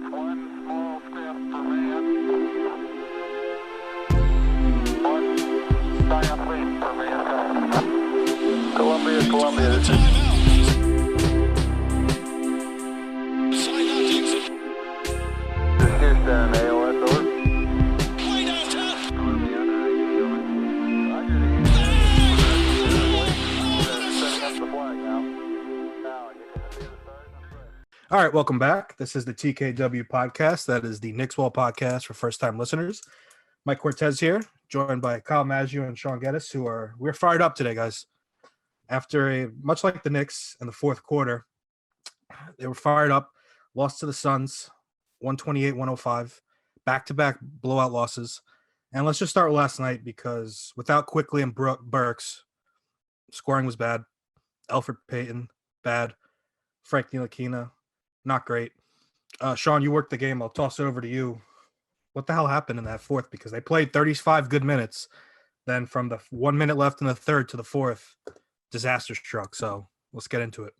It's one small step for man, one giant leap for mankind. Columbia, this is Houston, AOS, over. Columbia, how you doing? Roger, setting up the flag now. Now, you can see the stars and stripes. All right, welcome back. This is the TKW podcast. That is the Knicks Wall podcast for first-time listeners. Mike Cortez here, joined by Kyle Maggio and Shaun Geddes, we're fired up today, guys. After much like the Knicks in the fourth quarter, they were fired up, lost to the Suns, 128-105, back-to-back blowout losses. And let's just start with last night because without Quickly and Burks, scoring was bad. Elfrid Payton, bad. Frank Ntilikina, not great. Shaun, you worked the game. I'll toss it over to you. What the hell happened in that fourth? Because they played 35 good minutes. Then from the 1 minute left in the third to the fourth, disaster struck. So let's get into it.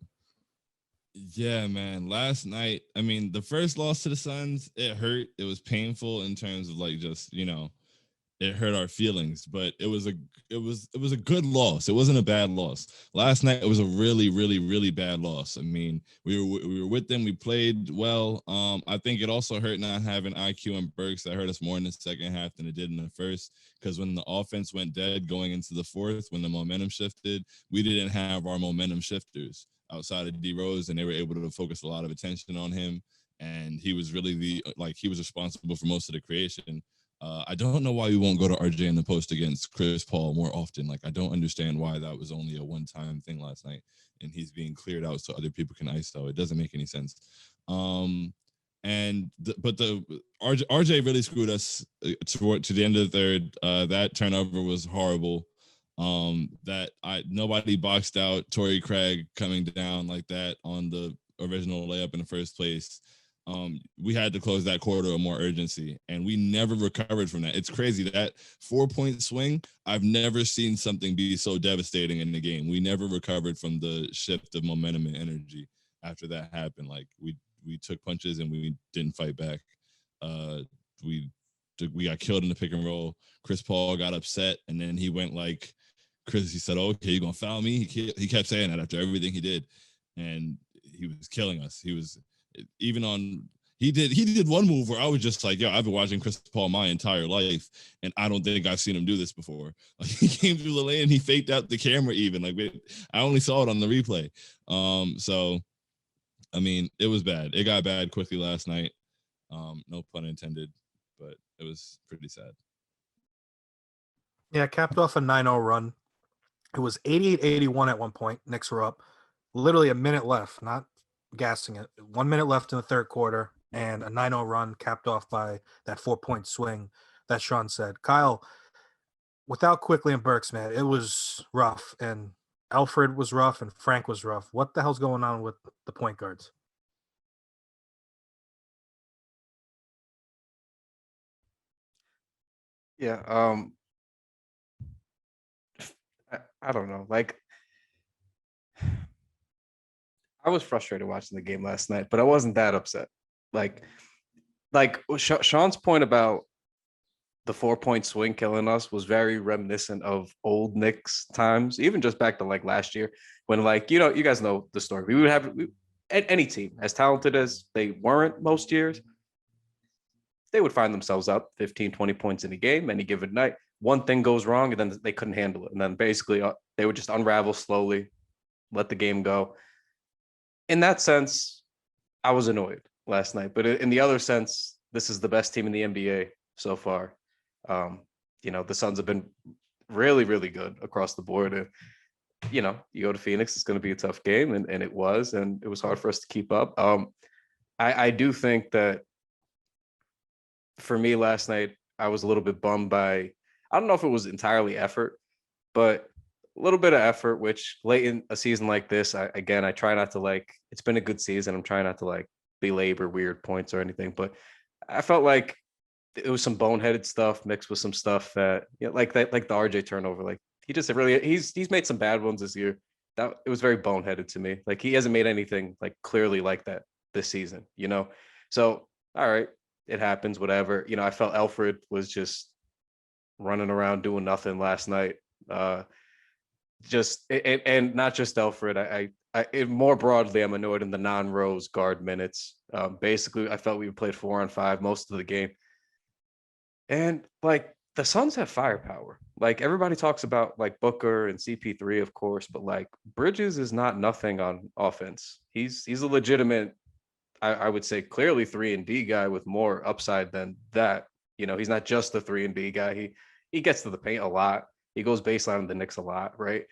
Yeah, man. Last night, I mean, the first loss to the Suns, it hurt. It was painful in terms of like just, it hurt our feelings, but it was a good loss. It wasn't a bad loss. Last night it was a really, really, really bad loss. I mean, we were with them. We played well. I think it also hurt not having IQ and Burks. That hurt us more in the second half than it did in the first, because when the offense went dead going into the fourth, when the momentum shifted, we didn't have our momentum shifters outside of D Rose, and they were able to focus a lot of attention on him. And he was really he was responsible for most of the creation. I don't know why we won't go to RJ in the post against Chris Paul more often. Like, I don't understand why that was only a one-time thing last night, and he's being cleared out so other people can ISO. It doesn't make any sense. But RJ really screwed us to the end of the third. That turnover was horrible. Nobody boxed out Torrey Craig coming down like that on the original layup in the first place. We had to close that quarter with more urgency, and we never recovered from that. It's crazy, that 4-point swing. I've never seen something be so devastating in the game. We never recovered from the shift of momentum and energy after that happened. Like, we took punches and we didn't fight back. We got killed in the pick and roll. Chris Paul got upset, and then he went like, he said, "Okay, you're gonna foul me?" He kept saying that after everything he did, and he was killing us. He did one move where I was just like, yo, I've been watching Chris Paul my entire life, and I don't think I've seen him do this before. Like, he came through the lane, he faked out the camera even. I only saw it on the replay. So, I mean, it was bad. It got bad quickly last night. No pun intended, but it was pretty sad. Yeah, capped off a 9-0 run. It was 88-81 at one point. Knicks were up. Literally a minute left, not gassing it. 1 minute left in the third quarter, and a 9-0 run capped off by that 4-point swing that Shaun said. Kyle, without Quickly and Burks, man, it was rough. And Elfrid was rough and Frank was rough. What the hell's going on with the point guards? Yeah, I don't know. Like, I was frustrated watching the game last night, but I wasn't that upset. Like Shaun's point about the 4-point swing killing us was very reminiscent of old Knicks times, even just back to like last year when, like, you guys know the story. We would have any team as talented as they weren't most years, they would find themselves up 15, 20 points in a game any given night. One thing goes wrong and then they couldn't handle it. And then basically they would just unravel slowly, let the game go. In that sense, I was annoyed last night. But in the other sense, this is the best team in the NBA so far. The Suns have been really, really good across the board. And, you go to Phoenix, it's going to be a tough game. And it was hard for us to keep up. I do think that for me last night, I was a little bit bummed by, I don't know if it was entirely effort, but a little bit of effort, which late in a season like this, I try not to it's been a good season. I'm trying not to belabor weird points or anything, but I felt like it was some boneheaded stuff mixed with some stuff that, like the RJ turnover. He's made some bad ones this year. That it was very boneheaded to me. Like, he hasn't made anything clearly like that this season, So all right, it happens, whatever. You know, I felt Elfrid was just running around doing nothing last night. And not just Elfrid. More broadly, I'm annoyed in the non-Rose guard minutes. Basically, I felt we played 4-on-5 most of the game, and like the Suns have firepower. Like everybody talks about like Booker and CP3, of course, but like Bridges is not nothing on offense. He's a legitimate, I would say, clearly 3-and-D guy with more upside than that. You know, he's not just the 3-and-D guy. He gets to the paint a lot. He goes baseline on the Knicks a lot, right?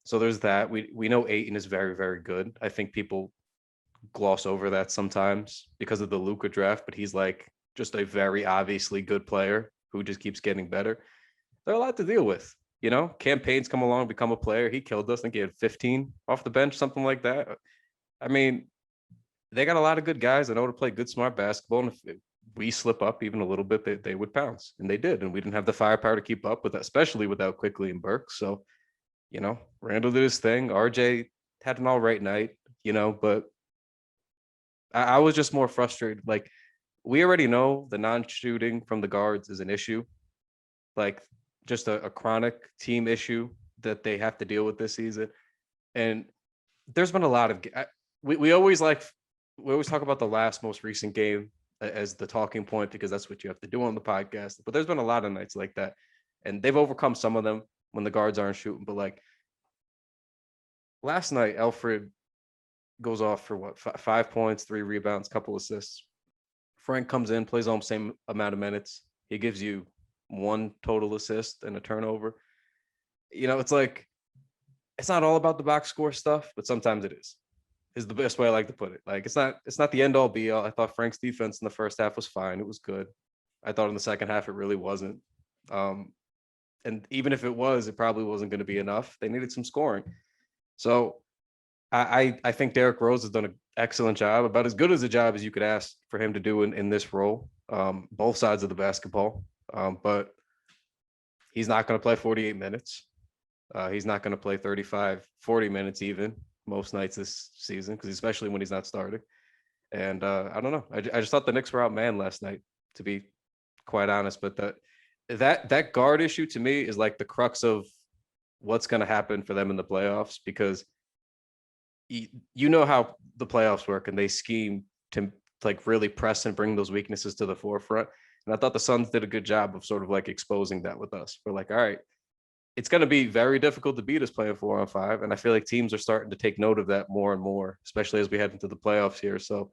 So there's that. We know Ayton is very, very good. I think people gloss over that sometimes because of the Luca draft, but he's like just a very obviously good player who just keeps getting better. They're a lot to deal with. You know, campaigns come along, become a player. He killed us. I think he had 15 off the bench, something like that. I mean, they got a lot of good guys that know to play good, smart basketball. And if we slip up even a little bit, they would pounce. And they did. And we didn't have the firepower to keep up with that, especially without Quickly and Burke. So, you know, Randall did his thing. RJ had an all right night, you know, but I was just more frustrated. Like, we already know the non-shooting from the guards is an issue, like just a chronic team issue that they have to deal with this season. And there's been a lot of we always talk about the last most recent game as the talking point because that's what you have to do on the podcast. But there's been a lot of nights like that, and they've overcome some of them when the guards aren't shooting. But like last night, Elfrid goes off for what 5 points, 3 rebounds, couple assists. Frank comes in, plays almost same amount of minutes. He gives you 1 total assist and a turnover. You know, it's like it's not all about the box score stuff, but sometimes it is the best way I like to put it. Like it's not the end all be all. I thought Frank's defense in the first half was fine. It was good. I thought in the second half it really wasn't. And even if it was, it probably wasn't going to be enough. They needed some scoring. So I think Derrick Rose has done an excellent job, about as good as a job as you could ask for him to do in this role, both sides of the basketball. But he's not going to play 48 minutes. He's not going to play 35, 40 minutes even most nights this season, because especially when he's not starting. And I don't know. I just thought the Knicks were outmanned last night, to be quite honest. But that guard issue to me is like the crux of what's going to happen for them in the playoffs, because you know how the playoffs work and they scheme to like really press and bring those weaknesses to the forefront. And I thought the Suns did a good job of sort of like exposing that with us. We're like, all right, it's going to be very difficult to beat us playing 4-on-5. And I feel like teams are starting to take note of that more and more, especially as we head into the playoffs here. So,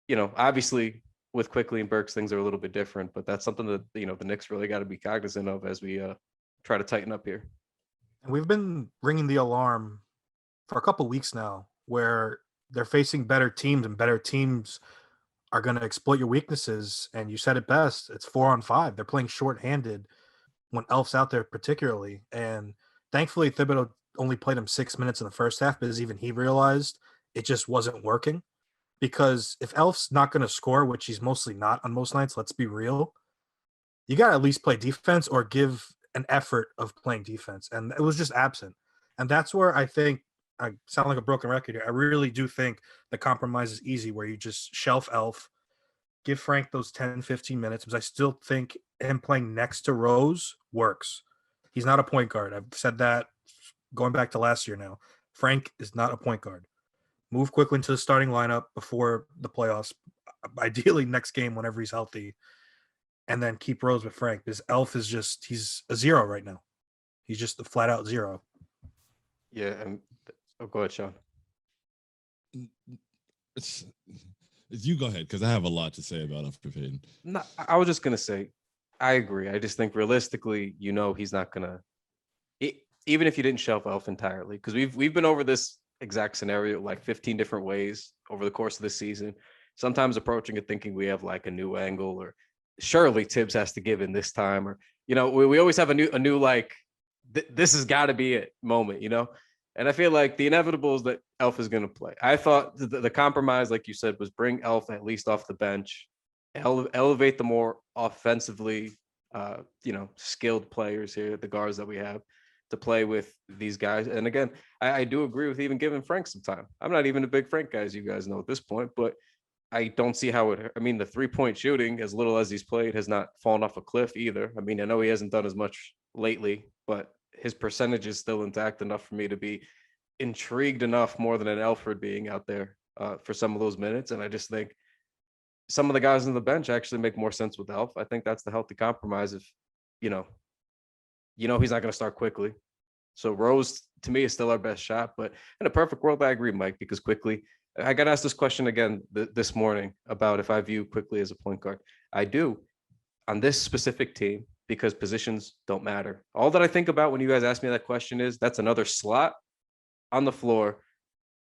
you know, obviously with Quickly and Burks, things are a little bit different, but that's something that, you know, the Knicks really got to be cognizant of as we try to tighten up here. And we've been ringing the alarm for a couple weeks now, where they're facing better teams and better teams are going to exploit your weaknesses. And you said it best. It's 4-on-5. They're playing shorthanded when Elf's out there particularly. And thankfully Thibodeau only played him 6 minutes in the first half because even he realized it just wasn't working. Because if Elf's not going to score, which he's mostly not on most nights, let's be real, you got to at least play defense or give an effort of playing defense. And it was just absent. And that's where I think I sound like a broken record here. I really do think the compromise is easy, where you just shelf Elf, give Frank those 10, 15 minutes, because I still think him playing next to Rose works. He's not a point guard. I've said that going back to last year now. Frank is not a point guard. Move quickly into the starting lineup before the playoffs, ideally next game whenever he's healthy, and then keep Rose with Frank, because Elf is just, he's a zero right now. He's just a flat out zero. Yeah. Go ahead, Shaun. You go ahead, because I have a lot to say about Elfrid Payton. No, I was just gonna say, I agree. I just think realistically, you know, he's not gonna. Even if you didn't shelf Elf entirely, because we've been over this exact scenario like 15 different ways over the course of this season. Sometimes approaching it thinking we have like a new angle, or surely Tibbs has to give in this time, or you know, we always have a new like this has got to be it moment, you know. And I feel like the inevitable is that Elf is going to play. I thought the compromise, like you said, was bring Elf at least off the bench, elevate the more offensively, you know, skilled players here, the guards that we have, to play with these guys. And again, I do agree with even giving Frank some time. I'm not even a big Frank guy, as you guys know at this point, but I don't see how it. I mean, the 3-point shooting, as little as he's played, has not fallen off a cliff either. I mean, I know he hasn't done as much lately, but his percentage is still intact enough for me to be intrigued enough more than an Elfrid being out there for some of those minutes. And I just think some of the guys on the bench actually make more sense with Elf. I think that's the healthy compromise. If you know, he's not going to start quickly. So Rose to me is still our best shot. But in a perfect world, I agree, Mike, because quickly. I got asked this question again this morning about if I view quickly as a point guard. I do on this specific team because positions don't matter. All that I think about when you guys ask me that question is that's another slot on the floor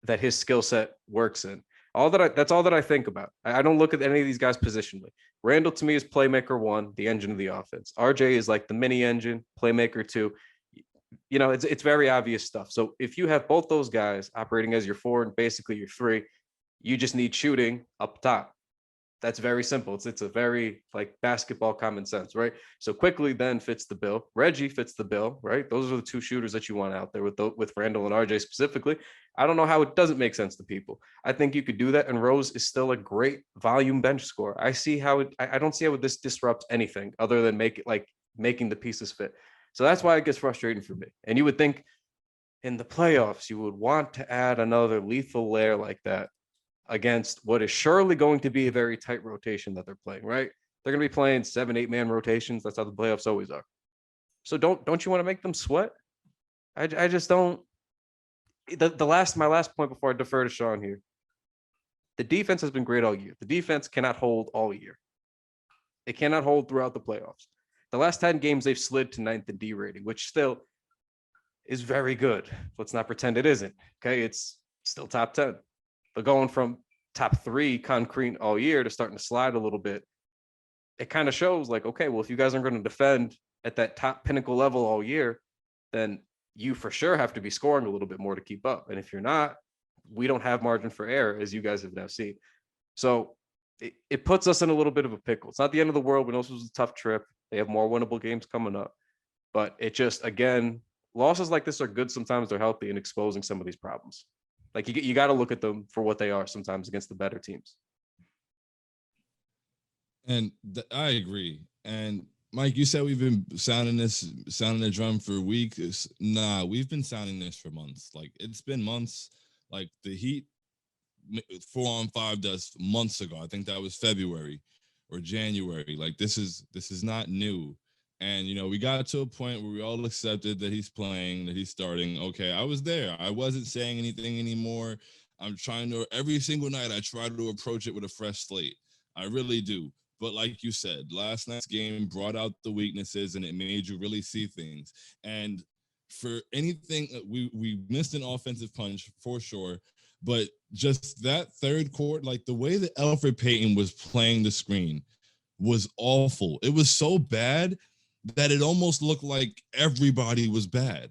that his skill set works in. That's all that I think about. I don't look at any of these guys positionally. Randle to me is playmaker 1, the engine of the offense. RJ is like the mini engine, playmaker 2. It's very obvious stuff. So if you have both those guys operating as your 4 and basically your 3, you just need shooting up top. That's very simple. It's a very like basketball common sense, right? So quickly then fits the bill. Reggie fits the bill, right? Those are the 2 shooters that you want out there with Randle and RJ specifically. I don't know how it doesn't make sense to people. I think you could do that, and Rose is still a great volume bench scorer. I don't see how this disrupts anything other than making the pieces fit. So that's why it gets frustrating for me. And you would think in the playoffs, you would want to add another lethal layer like that against what is surely going to be a very tight rotation that they're playing, right? They're going to be playing 7-8-man rotations. That's how the playoffs always are. So don't you want to make them sweat? I just don't. My last point before I defer to Shaun here. The defense has been great all year. The defense cannot hold all year. It cannot hold throughout the playoffs. The last 10 games, they've slid to 9th in D rating, which still is very good. Let's not pretend it isn't. Okay, it's still top 10. But going from top 3 concrete all year to starting to slide a little bit, it kind of shows like, okay, well, if you guys aren't going to defend at that top pinnacle level all year, then you for sure have to be scoring a little bit more to keep up. And if you're not, we don't have margin for error, as you guys have now seen. So it puts us in a little bit of a pickle. It's not the end of the world. We know this was a tough trip. They have more winnable games coming up. But it just, again, losses like this are good. Sometimes they're healthy in exposing some of these problems. Like you got to look at them for what they are sometimes against the better teams. And I agree. And Mike, you said we've been sounding the drum for weeks. Nah, we've been sounding this for months. Like it's been months. Like the Heat 4-on-5 does months ago. I think that was February or January. Like this is not new. And we got to a point where we all accepted that he's playing, that he's starting. Okay, I was there. I wasn't saying anything anymore. I'm trying to every single night I try to approach it with a fresh slate. I really do. But like you said, last night's game brought out the weaknesses and it made you really see things. And for anything, we missed an offensive punch for sure. But just that third quarter, like the way that Elfrid Payton was playing the screen was awful. It was so bad that it almost looked like everybody was bad.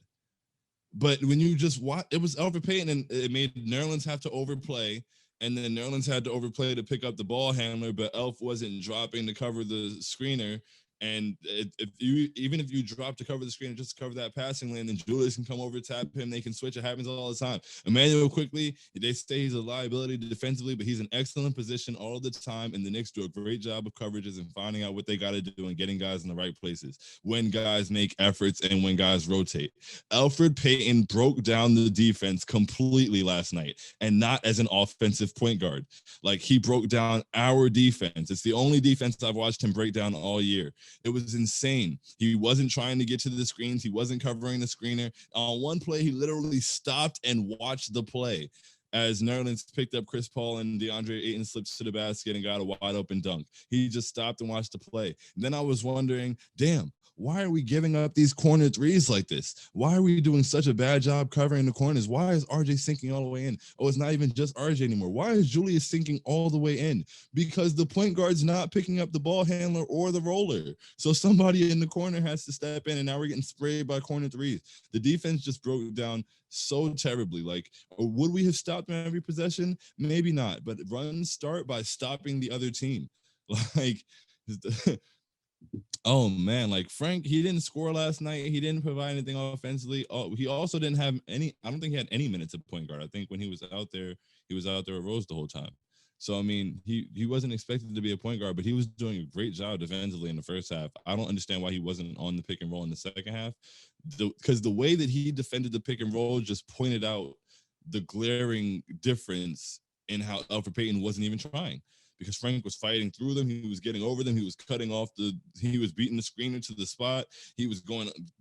But when you just watch, it was Elfrid Payton, and it made Nerlens have to overplay, and then Nerlens had to overplay to pick up the ball handler, but Elf wasn't dropping to cover the screener. And if you drop to cover the screen and just to cover that passing lane, then Julius can come over, tap him. They can switch. It happens all the time. Emmanuel quickly, they say he's a liability defensively, but he's in excellent position all the time. And the Knicks do a great job of coverages and finding out what they got to do and getting guys in the right places when guys make efforts and when guys rotate. Elfrid Payton broke down the defense completely last night, and not as an offensive point guard. Like he broke down our defense. It's the only defense I've watched him break down all year. It was insane. He wasn't trying to get to the screens. He wasn't covering the screener. On one play, he literally stopped and watched the play as Nerlens picked up Chris Paul and DeAndre Ayton slipped to the basket and got a wide open dunk. He just stopped and watched the play. And then I was wondering, damn, why are we giving up these corner threes like this? Why are we doing such a bad job covering the corners? Why is RJ sinking all the way in? Oh, it's not even just RJ anymore. Why is Julius sinking all the way in? Because the point guard's not picking up the ball handler or the roller. So somebody in the corner has to step in, and now we're getting sprayed by corner threes. The defense just broke down so terribly. Like, would we have stopped them every possession? Maybe not, but runs start by stopping the other team. Like, oh man, like Frank, he didn't score last night. He didn't provide anything offensively. Oh, he also didn't have any. I don't think he had any minutes at point guard. I think when he was out there with Rose the whole time. So I mean, he wasn't expected to be a point guard, but he was doing a great job defensively in the first half. I don't understand why he wasn't on the pick and roll in the second half, because the way that he defended the pick and roll just pointed out the glaring difference in how Elfrid Payton wasn't even trying. Because Frank was fighting through them, he was getting over them, he was cutting off he was beating the screener to the spot, he was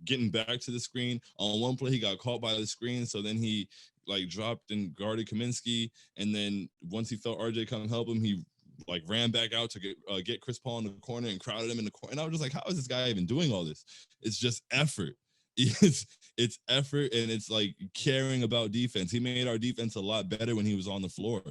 getting back to the screen. On one play, he got caught by the screen, so then he like dropped and guarded Kaminsky, and then once he felt RJ come help him, he like ran back out to get Chris Paul in the corner and crowded him in the corner. And I was just like, how is this guy even doing all this? It's just effort. It's effort, and it's like caring about defense. He made our defense a lot better when he was on the floor.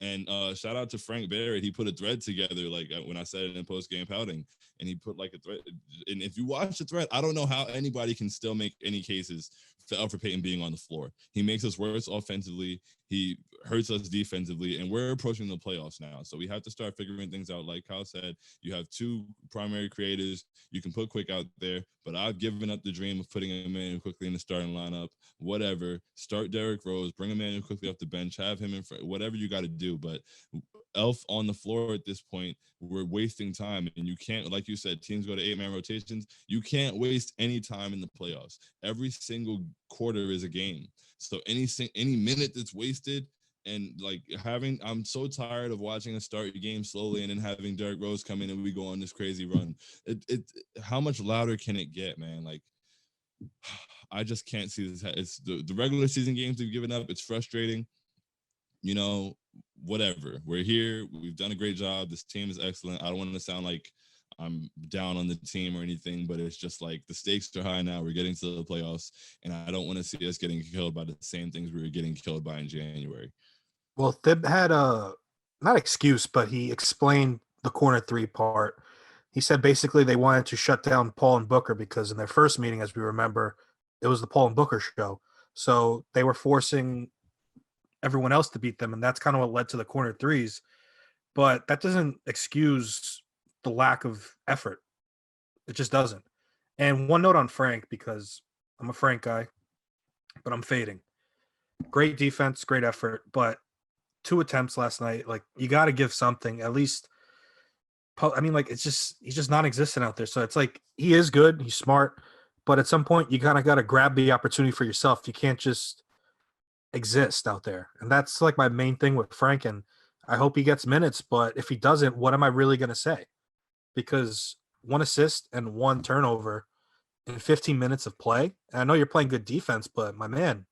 And shout out to Frank Barrett. He put a thread together, like when I said it in post-game pouting, and he put like a thread. And if you watch the thread, I don't know how anybody can still make any cases for Elfrid Payton being on the floor. He makes us worse offensively. He hurts us defensively, and we're approaching the playoffs now. So we have to start figuring things out. Like Kyle said, you have two primary creators. You can put Quick out there, but I've given up the dream of putting Emmanuel quickly in the starting lineup. Whatever. Start Derrick Rose, bring Emmanuel quickly off the bench, have him in front, whatever you got to do. But Elf on the floor at this point, we're wasting time. And you can't, like you said, teams go to 8-man rotations. You can't waste any time in the playoffs. Every single quarter is a game. So any minute that's wasted, and like I'm so tired of watching us start your game slowly and then having Derrick Rose come in and we go on this crazy run. How much louder can it get, man? Like, I just can't see this. It's the regular season games we've given up. It's frustrating. You know, whatever. We're here. We've done a great job. This team is excellent. I don't want to sound like I'm down on the team or anything, but it's just like the stakes are high now. We're getting to the playoffs, and I don't want to see us getting killed by the same things we were getting killed by in January. Well, Thib had a not excuse, but he explained the corner three part. He said basically they wanted to shut down Paul and Booker because in their first meeting, as we remember, it was the Paul and Booker show. So they were forcing everyone else to beat them, and that's kind of what led to the corner threes. But that doesn't excuse the lack of effort. It just doesn't. And one note on Frank, because I'm a Frank guy, but I'm fading. Great defense, great effort, but 2 attempts last night. Like, you got to give something at least. I mean, like, he's just non-existent out there. So it's like he is good, he's smart, but at some point you kind of got to grab the opportunity for yourself. You can't just exist out there, and that's like my main thing with Frank. And I hope he gets minutes, but if he doesn't, what am I really going to say? Because 1 assist and 1 turnover in 15 minutes of play. And I know you're playing good defense, but my man,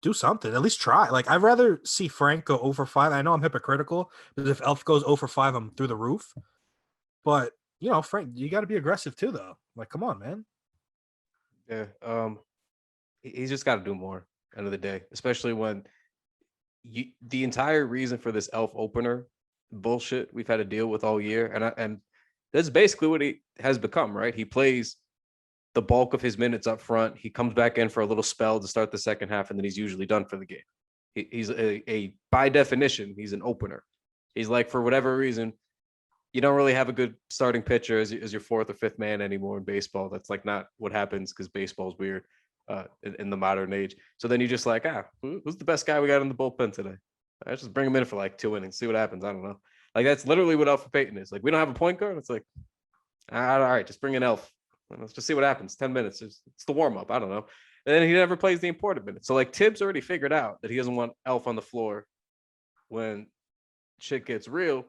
do something. At least try. Like, I'd rather see Frank go 0 for 5. I know I'm hypocritical, but if Elf goes 0 for 5, I'm through the roof. But, you know, Frank, you got to be aggressive too, though. Like, come on, man. Yeah. He's just got to do more. End of the day, especially when the entire reason for this Elf opener bullshit we've had to deal with all year, and that's basically what he has become, right? He plays the bulk of his minutes up front. He comes back in for a little spell to start the second half, and then he's usually done for the game. He's a by definition, he's an opener. He's like, for whatever reason, you don't really have a good starting pitcher as your 4th or 5th man anymore in baseball. That's like not what happens because baseball's weird in the modern age. So then you're just like, who's the best guy we got in the bullpen today? Let's just bring him in for like 2 innings, see what happens. I don't know. Like, that's literally what Elfrid Payton is. Like, we don't have a point guard. It's like, all right, just bring in Elf. Let's just see what happens. 10 minutes. It's the warm up. I don't know. And then he never plays the important minutes. So like Tibbs already figured out that he doesn't want Elf on the floor when shit gets real,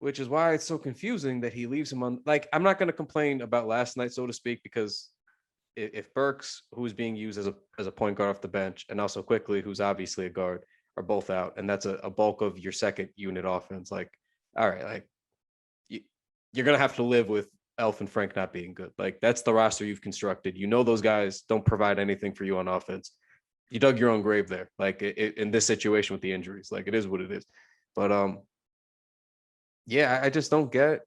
which is why it's so confusing that he leaves him on. Like, I'm not going to complain about last night, so to speak, because if Burks, who's being used as a point guard off the bench, and also Quickly, who's obviously a guard, are both out, and that's a bulk of your second unit offense. Like, all right, like you're gonna have to live with Elf and Frank not being good. Like, that's the roster you've constructed. You know those guys don't provide anything for you on offense. You dug your own grave there. Like, in this situation with the injuries, like, it is what it is. But yeah, I just don't get.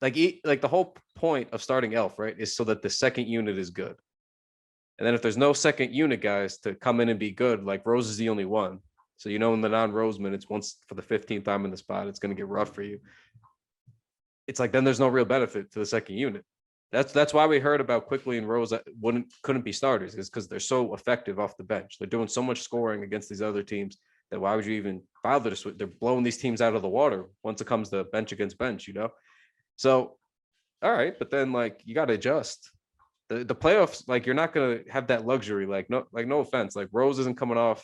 Like the whole point of starting Elf, right, is so that the second unit is good. And then if there's no second unit guys to come in and be good, like Rose is the only one. So, you know, in the non-Rose minutes, once for the 15th time in the spot, it's going to get rough for you. It's like, then there's no real benefit to the second unit. That's why we heard about Quickly and Rose that couldn't be starters, is because they're so effective off the bench. They're doing so much scoring against these other teams then why would you even bother to switch? They're blowing these teams out of the water once it comes to bench against bench, you know? So, all right, but then like you got to adjust. The playoffs, like you're not gonna have that luxury. Like no offense, like Rose isn't coming off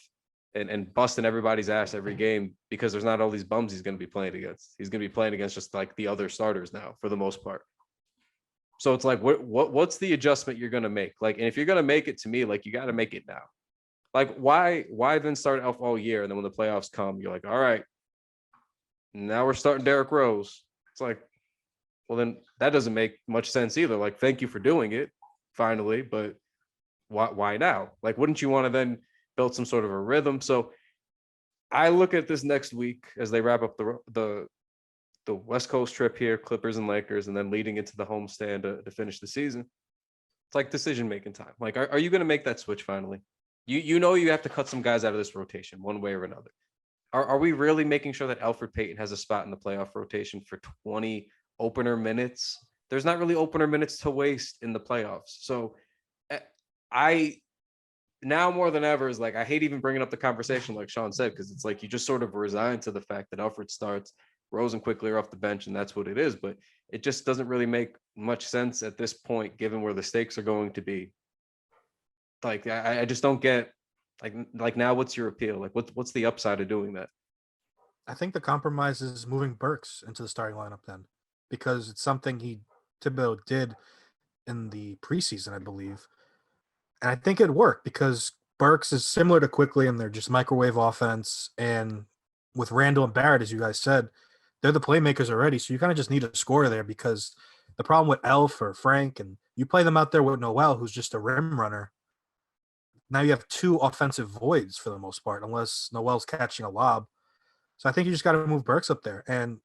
and busting everybody's ass every game because there's not all these bums he's gonna be playing against. He's gonna be playing against just like the other starters now for the most part. So it's like what's the adjustment you're gonna make? Like, and if you're gonna make it, to me, like you got to make it now. Like why then start Elf all year and then when the playoffs come, you're like, all right, now we're starting Derrick Rose. It's like, well then that doesn't make much sense either. Like, thank you for doing it finally, but why now? Like, wouldn't you want to then build some sort of a rhythm? So I look at this next week as they wrap up the West Coast trip here, Clippers and Lakers, and then leading into the homestand to finish the season. It's like decision making time. Like, are you going to make that switch finally? You know you have to cut some guys out of this rotation one way or another. Are we really making sure that Elfrid Payton has a spot in the playoff rotation for 20 opener minutes? There's not really opener minutes to waste in the playoffs. So I now more than ever is like, I hate even bringing up the conversation like Shaun said, because it's like you just sort of resign to the fact that Elfrid starts, Rose and quickly are off the bench, and that's what it is. But it just doesn't really make much sense at this point, given where the stakes are going to be. Like I just don't get like now what's your appeal? Like what's the upside of doing that? I think the compromise is moving Burks into the starting lineup then, because it's something Thibodeau did in the preseason, I believe. And I think it worked because Burks is similar to Quickly and they're just microwave offense. And with Randle and Barrett, as you guys said, they're the playmakers already. So you kind of just need a scorer there because the problem with Elf or Frank, and you play them out there with Noel, who's just a rim runner. Now you have two offensive voids for the most part, unless Noel's catching a lob. So I think you just got to move Burks up there. And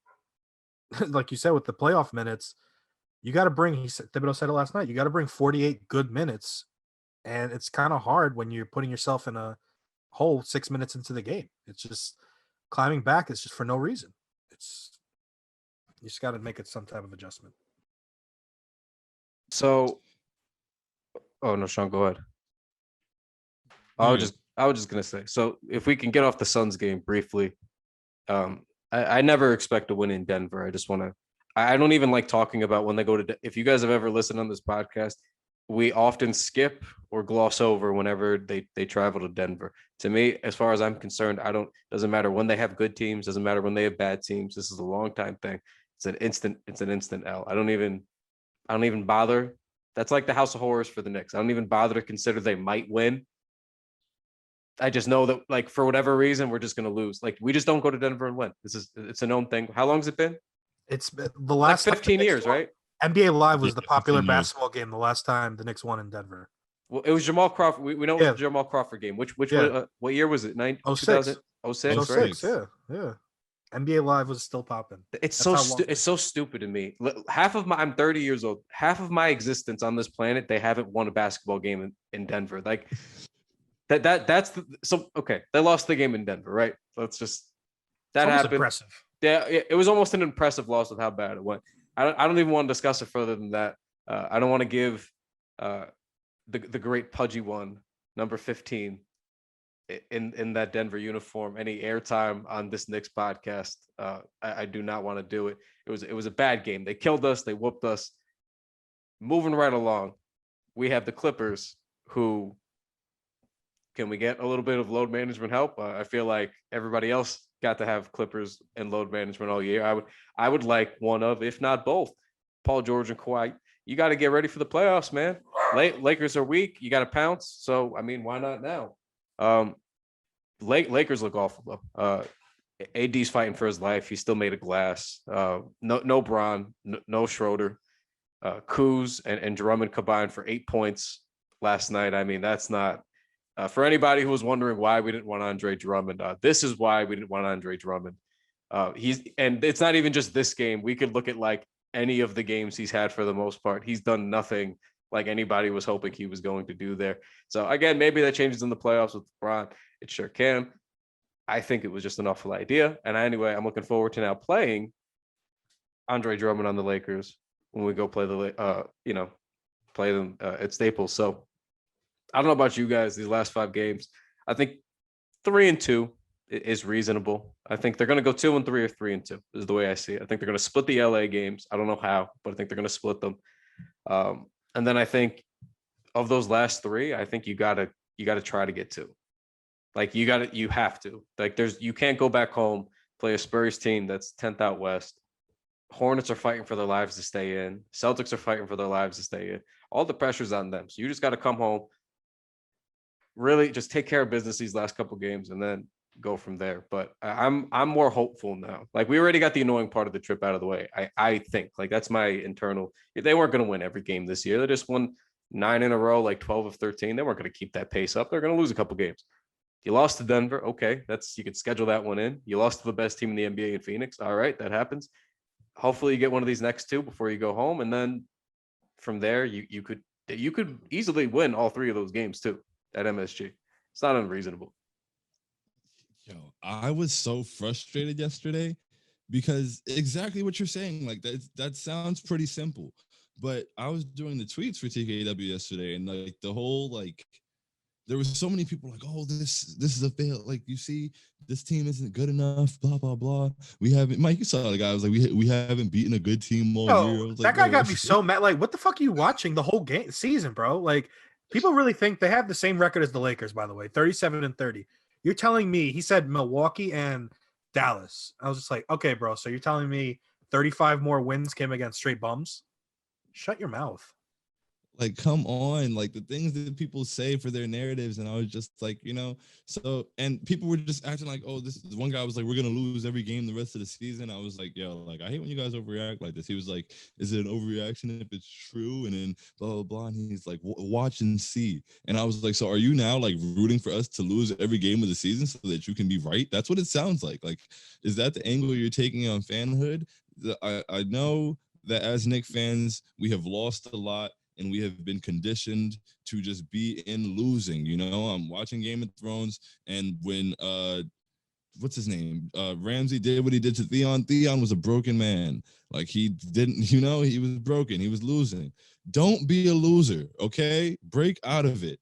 like you said, with the playoff minutes, you got to bring, Thibodeau said it last night, you got to bring 48 good minutes. And it's kind of hard when you're putting yourself in a hole 6 minutes into the game. It's just climbing back is just for no reason. You just got to make it some type of adjustment. So, oh no, Shaun, go ahead. I was just gonna say. So if we can get off the Suns game briefly, I never expect to win in Denver. I just want to. I don't even like talking about when they go to. If you guys have ever listened on this podcast, we often skip or gloss over whenever they travel to Denver. To me, as far as I'm concerned, doesn't matter when they have good teams, doesn't matter when they have bad teams. This is a long time thing. It's an instant L. I don't even bother. That's like the House of Horrors for the Knicks. I don't even bother to consider they might win. I just know that, like, for whatever reason, we're just going to lose. Like, we just don't go to Denver and win. It's a known thing. How long has it been? It's the last like 15 years, right? NBA Live was the popular 15 years. basketball game the last time the Knicks won in Denver. Well, it was Jamal Crawford. We know it was the Jamal Crawford game. What year was it? 06. 2006, right? Yeah. NBA Live was still popping. It's so stupid to me. I'm 30 years old. Half of my existence on this planet, they haven't won a basketball game in Denver. Like okay. They lost the game in Denver, right? Let's just that happened. Impressive. Yeah, it was almost an impressive loss with how bad it went. I don't even want to discuss it further than that. I don't want to give the great pudgy one, number 15, in that Denver uniform any airtime on this Knicks podcast. I do not want to do it. It was a bad game. They killed us. They whooped us. Moving right along, we have the Clippers, who can we get a little bit of load management help? I feel like everybody else got to have Clippers and load management all year. I would like one of, if not both, Paul George and Kawhi. You got to get ready for the playoffs, man. Lakers are weak. You got to pounce. So, I mean, why not now? Lakers look awful, though. AD's fighting for his life. He still made a glass. No Bron, no Schroeder. Kuz and Drummond combined for 8 points last night. I mean, that's not for anybody who was wondering why we didn't want Andre Drummond. This is why we didn't want Andre Drummond. And it's not even just this game. We could look at like any of the games he's had for the most part. He's done nothing like anybody was hoping he was going to do there. So again, maybe that changes in the playoffs with LeBron. It sure can. I think it was just an awful idea. And anyway, I'm looking forward to now playing Andre Drummond on the Lakers when we go play play them at Staples. So I don't know about you guys, these last 5 games. I think 3-2 is reasonable. I think they're going to go 2-3 or 3-2 is the way I see it. I think they're going to split the LA games. I don't know how, but I think they're going to split them. And then I think of those last three, I think you gotta try to get two. Like you have to. Like you can't go back home, play a Spurs team that's 10th out west. Hornets are fighting for their lives to stay in. Celtics are fighting for their lives to stay in. All the pressure's on them. So you just got to come home, really just take care of business these last couple games, and then go from there. But I'm more hopeful now. Like we already got the annoying part of the trip out of the way. I think like that's my internal. They weren't going to win every game this year. They just won 9 in a row, like 12 of 13. They weren't going to keep that pace up. They're going to lose a couple games. You lost to Denver. Okay, you could schedule that one in. You lost to the best team in the NBA in Phoenix. All right, that happens. Hopefully you get one of these next two before you go home, and then from there you could easily win all 3 of those games too at MSG. It's not unreasonable. Yo, I was so frustrated yesterday because exactly what you're saying, like that sounds pretty simple. But I was doing the tweets for TKW yesterday, and like the whole like there was so many people like, oh, this is a fail. Like, you see, this team isn't good enough, blah, blah, blah. We haven't, Mike, you saw the guy. I was like, we haven't beaten a good team all year. I was that guy got me so mad. Like, what the fuck are you watching the whole season, bro? Like, people really think they have the same record as the Lakers, by the way, 37-30. You're telling me, he said Milwaukee and Dallas. I was just like, okay, bro. So you're telling me 35 more wins came against straight bums? Shut your mouth. Like, come on, like the things that people say for their narratives. And I was just like, so, and people were just acting like, oh, this one guy was like, we're going to lose every game the rest of the season. I was like, yo, like, I hate when you guys overreact like this. He was like, is it an overreaction if it's true? And then blah, blah, blah. And he's like, watch and see. And I was like, so are you now like rooting for us to lose every game of the season so that you can be right? That's what it sounds like. Like, is that the angle you're taking on fanhood? I know that as Knicks fans, we have lost a lot. And we have been conditioned to just be in losing. I'm watching Game of Thrones, and when what's his name? Ramsey did what he did to Theon. Theon was a broken man. Like, he didn't, he was broken. He was losing. Don't be a loser, okay? Break out of it.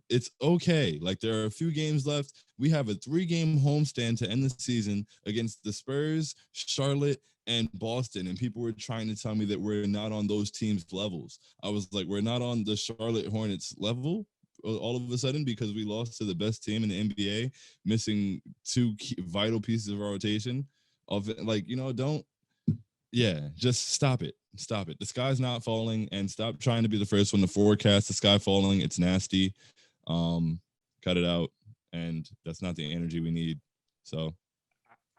It's okay. Like, there are a few games left. We have a 3-game homestand to end the season against the Spurs, Charlotte, and Boston, and people were trying to tell me that we're not on those teams' levels. I was like, we're not on the Charlotte Hornets level all of a sudden because we lost to the best team in the NBA, missing 2 vital pieces of our rotation. Just stop it. Stop it. The sky's not falling, and stop trying to be the first one to forecast the sky falling. It's nasty. Cut it out, and that's not the energy we need. So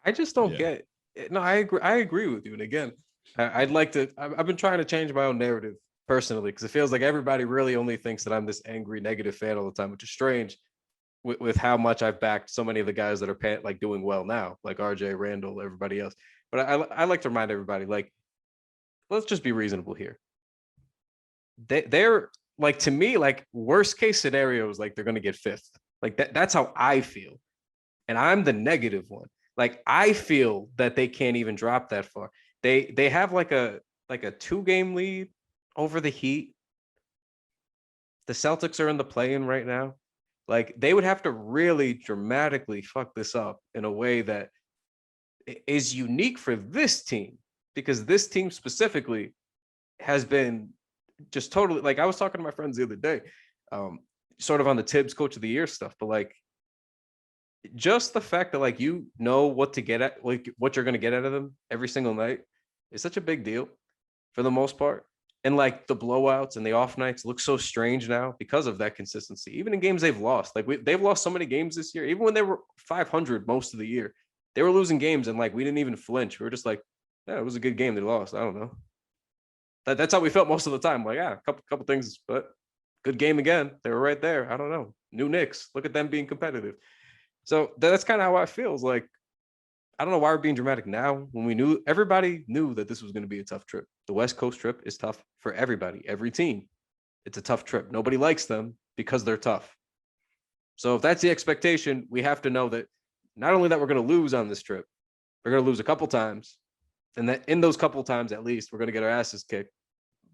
I just don't get. No, I agree with you. And again, I'd like to. I've been trying to change my own narrative personally because it feels like everybody really only thinks that I'm this angry, negative fan all the time, which is strange with how much I've backed so many of the guys that are like doing well now, like RJ, Randall, everybody else. But I like to remind everybody, like, let's just be reasonable here. They're like, to me, like, worst case scenarios, like they're going to get 5th. Like that's how I feel, and I'm the negative one. Like, I feel that they can't even drop that far. They have like a 2-game lead over the Heat. The Celtics are in the play-in right now. Like, they would have to really dramatically fuck this up in a way that is unique for this team, because this team specifically has been just totally, like, I was talking to my friends the other day, sort of on the Tibbs Coach of the Year stuff, but like, just the fact that, like, what to get at, like what you're going to get out of them every single night is such a big deal for the most part. And like the blowouts and the off nights look so strange now because of that consistency, even in games they've lost. Like, they've lost so many games this year, even when they were 500 most of the year, they were losing games. And like, we didn't even flinch. We were just like, yeah, it was a good game. They lost. I don't know. That's how we felt most of the time. Like, yeah, a couple things, but good game again. They were right there. I don't know. New Knicks. Look at them being competitive. So that's kind of how I feel. It's like, I don't know why we're being dramatic now when everybody knew that this was going to be a tough trip. The West Coast trip is tough for everybody, every team. It's a tough trip. Nobody likes them because they're tough. So if that's the expectation, we have to know that not only that we're going to lose on this trip, we're going to lose a couple times. And that in those couple times, at least, we're going to get our asses kicked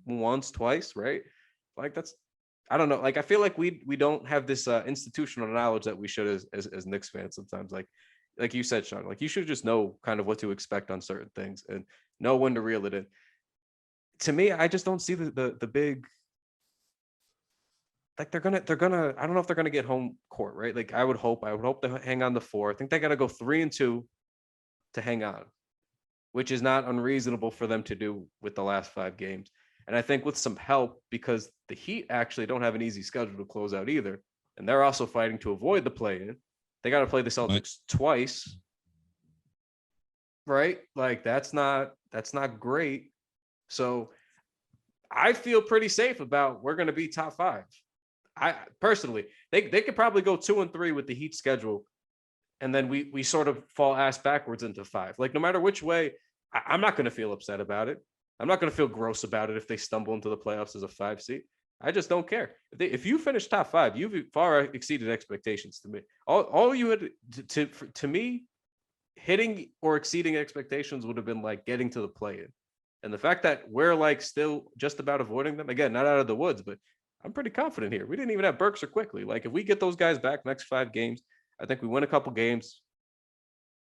once, twice, right? Like, I don't know. Like, I feel like we don't have this institutional knowledge that we should as Knicks fans sometimes. Like, like you said, Shaun, like you should just know kind of what to expect on certain things and know when to reel it in. To me, I just don't see the big, like they're gonna I don't know if they're gonna get home court, right? Like I would hope they hang on to 4. I think they got to go 3-2 to hang on, which is not unreasonable for them to do with the last 5 games. And I think with some help, because the Heat actually don't have an easy schedule to close out either, and they're also fighting to avoid the play-in. They got to play the Celtics twice, right? Like that's not great. So I feel pretty safe about we're going to be top 5. I personally, they could probably go 2-3 with the Heat schedule, and then we sort of fall ass backwards into 5. Like no matter which way, I'm not going to feel upset about it. I'm not going to feel gross about it if they stumble into the playoffs as a 5 seed. I just don't care. If you finish top 5, you've far exceeded expectations to me. All you had to me, hitting or exceeding expectations would have been like getting to the play-in. And the fact that we're like still just about avoiding them, again, not out of the woods, but I'm pretty confident here. We didn't even have Burks or Quickly. Like if we get those guys back next 5 games, I think we win a couple games,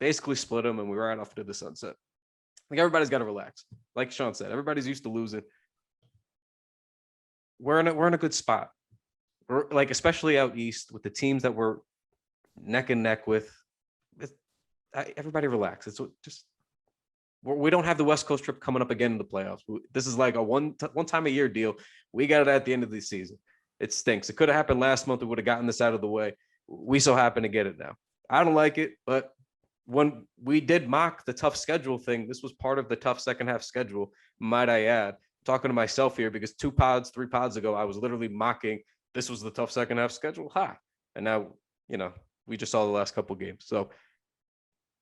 basically split them, and we ride off into the sunset. Like everybody's got to relax. Like Shaun said, everybody's used to losing. We're in a good spot. We're like, especially out east with the teams that we're neck and neck with. Everybody relax. It's just we don't have the West Coast trip coming up again in the playoffs. This is like a one time a year deal. We got it at the end of the season. It stinks. It could have happened last month. We would have gotten this out of the way. We so happen to get it now. I don't like it, but when we did mock the tough schedule thing, this was part of the tough second half schedule, might I add. I'm talking to myself here because 3 pods ago, I was literally mocking this was the tough second half schedule. And now, we just saw the last couple games. So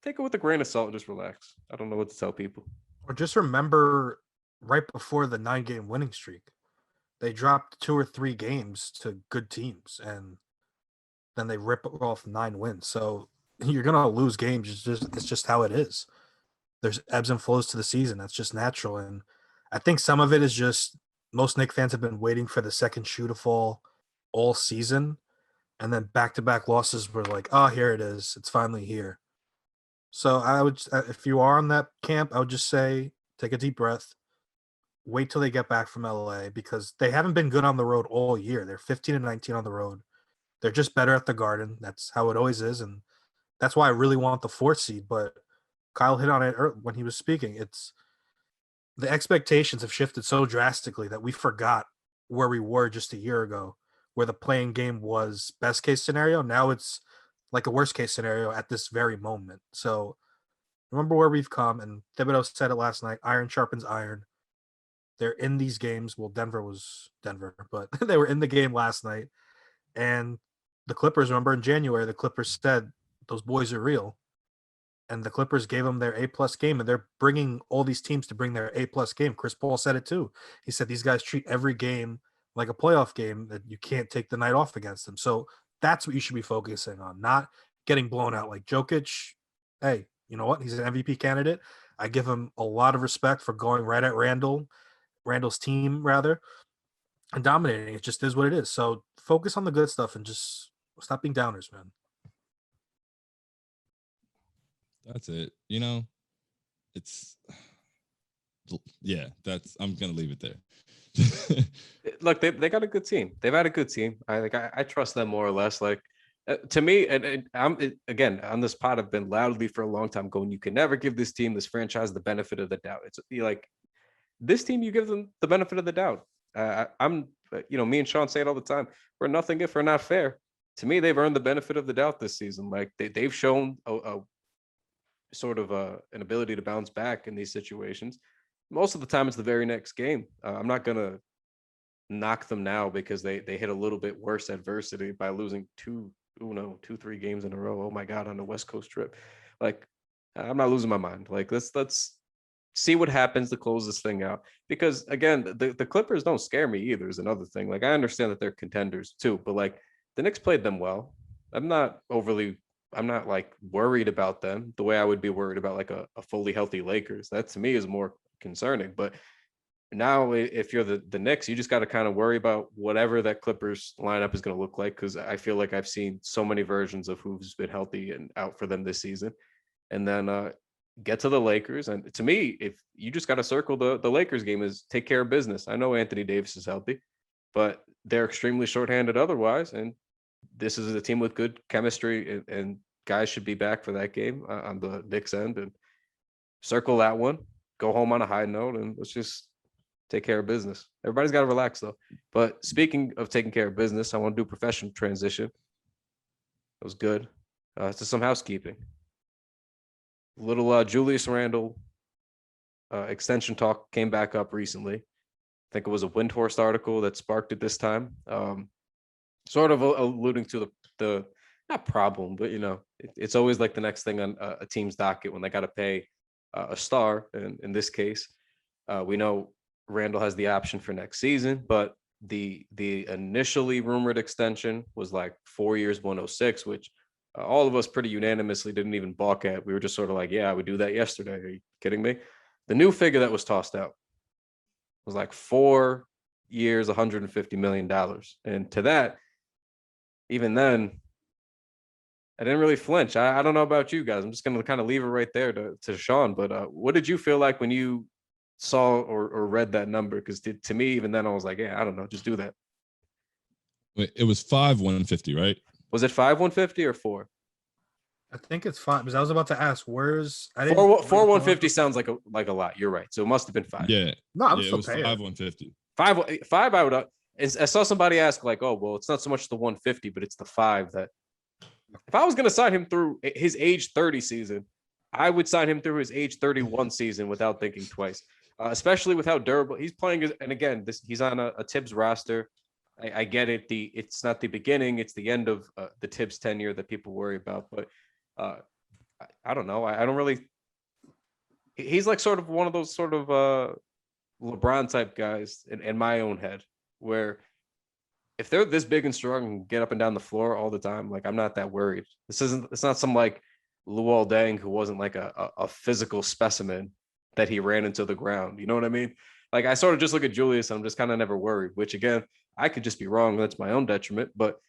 take it with a grain of salt and just relax. I don't know what to tell people. Or just remember right before the 9-game winning streak, they dropped 2 or 3 games to good teams, and then they rip off 9 wins. So you're gonna lose games. It's just how it is. There's ebbs and flows to the season. That's just natural. And I think some of it is just most Knicks fans have been waiting for the second shoe to fall all season, and then back-to-back losses were like, oh, here it is. It's finally here. So I would, if you are on that camp, I would just say take a deep breath, wait till they get back from LA, because they haven't been good on the road all year. They're 15-19 on the road. They're just better at the Garden. That's how it always is, and that's why I really want the 4th seed. But Kyle hit on it when he was speaking. It's the expectations have shifted so drastically that we forgot where we were just a year ago, where the playing game was best case scenario. Now it's like a worst case scenario at this very moment. So remember where we've come, and Thibodeau said it last night, iron sharpens iron. They're in these games. Well, Denver was Denver, but they were in the game last night. And the Clippers, remember in January, the Clippers said those boys are real. And the Clippers gave them their A+ game, and they're bringing all these teams to bring their A+ game. Chris Paul said it too. He said these guys treat every game like a playoff game, that you can't take the night off against them. So that's what you should be focusing on, not getting blown out like Jokic. Hey, you know what? He's an MVP candidate. I give him a lot of respect for going right at Randall's team rather, and dominating. It just is what it is. So focus on the good stuff and just stop being downers, man. That's it. It's I'm gonna leave it there. Look, they got a good team. They've had a good team. I trust them more or less. Like to me, and again on this pod, I've been loudly for a long time going, you can never give this franchise the benefit of the doubt. It's like this team, you give them the benefit of the doubt. I'm me and Shaun say it all the time. We're nothing if we're not fair. To me, they've earned the benefit of the doubt this season. Like they've shown a sort of an ability to bounce back in these situations. Most of the time, it's the very next game. I'm not gonna knock them now because they hit a little bit worse adversity by losing 3 games in a row. Oh my God, on the West Coast trip. Like, I'm not losing my mind. Like, let's see what happens to close this thing out. Because again, the Clippers don't scare me either is another thing. Like, I understand that they're contenders too, but like the Knicks played them well. I'm not like worried about them the way I would be worried about like a fully healthy Lakers. That to me is more concerning. But now if you're the Knicks, you just got to kind of worry about whatever that Clippers lineup is going to look like, because I feel like I've seen so many versions of who's been healthy and out for them this season. And then get to the Lakers. And to me, if you just got to circle the Lakers game is take care of business. I know Anthony Davis is healthy, but they're extremely shorthanded otherwise. And this is a team with good chemistry, and guys should be back for that game on the Knicks end, and circle that one, go home on a high note, and let's just take care of business. Everybody's got to relax though. But speaking of taking care of business, I want to do professional transition. It was good. To some housekeeping. Little Julius Randle extension talk came back up recently. I think it was a Windhorst article that sparked it this time. Sort of alluding to the not problem, but it's always like the next thing on a team's docket when they got to pay a star. And in this case, we know Randle has the option for next season, but the initially rumored extension was like 4 years, 106, which all of us pretty unanimously didn't even balk at. We were just sort of like, yeah, I would do that yesterday. Are you kidding me? The new figure that was tossed out was like 4 years, $150 million. And to that, even then, I didn't really flinch. I don't know about you guys. I'm just going to kind of leave it right there to Shaun. But what did you feel like when you saw or read that number? Because to me, even then, I was like, yeah, I don't know. Just do that. Wait, it was 150, right? Was it 150 or 4? I think it's 5 because I was about to ask where's I didn't 150 sounds like a lot. You're right. So it must have been 5. Yeah. No, I'm it still was paying. 150. 5 I would I saw somebody ask like, oh, well, it's not so much the 150, but it's the 5 that if I was going to sign him through his age 30 season, I would sign him through his age 31 season without thinking twice, especially with how durable he's playing. And again, he's on a Tibbs roster. I get it. It's not the beginning, it's the end of the Tibbs tenure that people worry about. But I don't know. I don't really. He's like sort of one of those sort of LeBron type guys in my own head, where if they're this big and strong and get up and down the floor all the time, like I'm not that worried. It's not some like Luol Deng who wasn't like a physical specimen that he ran into the ground. You know what I mean? Like I sort of just look at Julius and I'm just kind of never worried, which again, I could just be wrong. That's my own detriment, but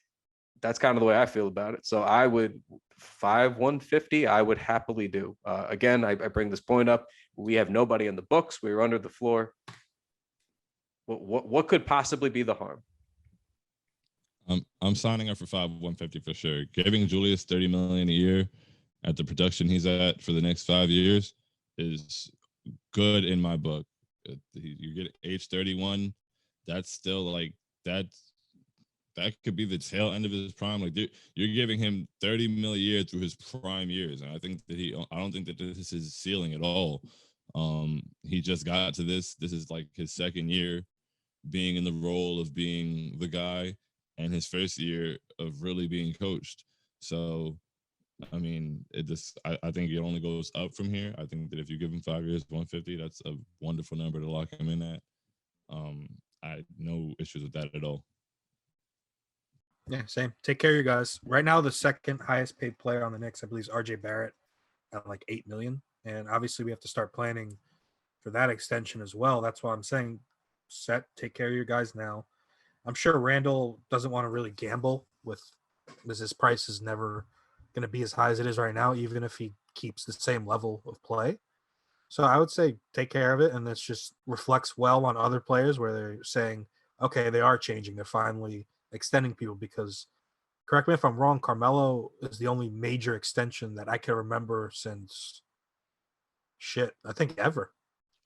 that's kind of the way I feel about it. So I would 150, I would happily do. Again, I bring this point up. We have nobody in the books. We were under the floor. What could possibly be the harm? I'm signing up for 150 for sure. Giving Julius $30 million a year at the production he's at for the next 5 years is good in my book. You get age 31, that's still like that could be the tail end of his prime. Like you're giving him $30 million a year through his prime years, and I don't think that this is his ceiling at all. He just got to this. This is like his second year being in the role of being the guy, and his first year of really being coached. So, I mean, I think it only goes up from here. I think that if you give him 5 years, 150, that's a wonderful number to lock him in at. I had no issues with that at all. Yeah, same. Take care of you guys. Right now, the second highest paid player on the Knicks, I believe, is RJ Barrett at like $8 million. And obviously, we have to start planning for that extension as well. That's why I'm saying, take care of your guys now. I'm sure Randle doesn't want to really gamble because his price is never going to be as high as it is right now, even if he keeps the same level of play. So I would say take care of it, and this just reflects well on other players where they're saying, okay, they are changing. They're finally extending people because, correct me if I'm wrong, Carmelo is the only major extension that I can remember since I think ever.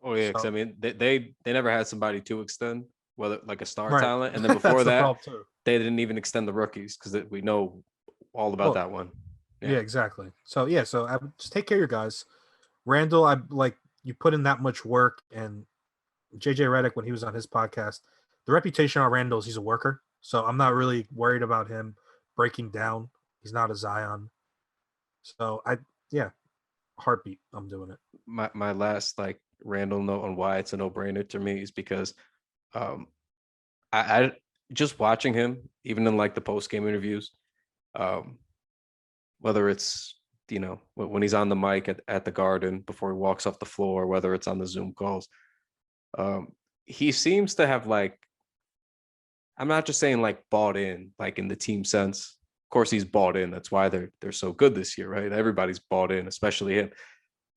Oh yeah, because I mean they never had somebody to extend, whether like a star Right. talent, and then before That's the that problem too. they didn't even extend the rookies because we know all about that one. Yeah, exactly. So I would just take care of your guys. Randle, I like you put in that much work, and JJ Redick when he was on his podcast, the reputation on Randle is he's a worker. So I'm not really worried about him breaking down. He's not a Zion. So heartbeat, I'm doing it. My last like Randle note on why it's a no-brainer to me is because I just watching him, even in like the post-game interviews, whether it's when he's on the mic at the Garden before he walks off the floor, whether it's on the Zoom calls, he seems to have like, I'm not just saying like bought in, like in the team sense. Of course, he's bought in. That's why they're so good this year, right? Everybody's bought in, especially him.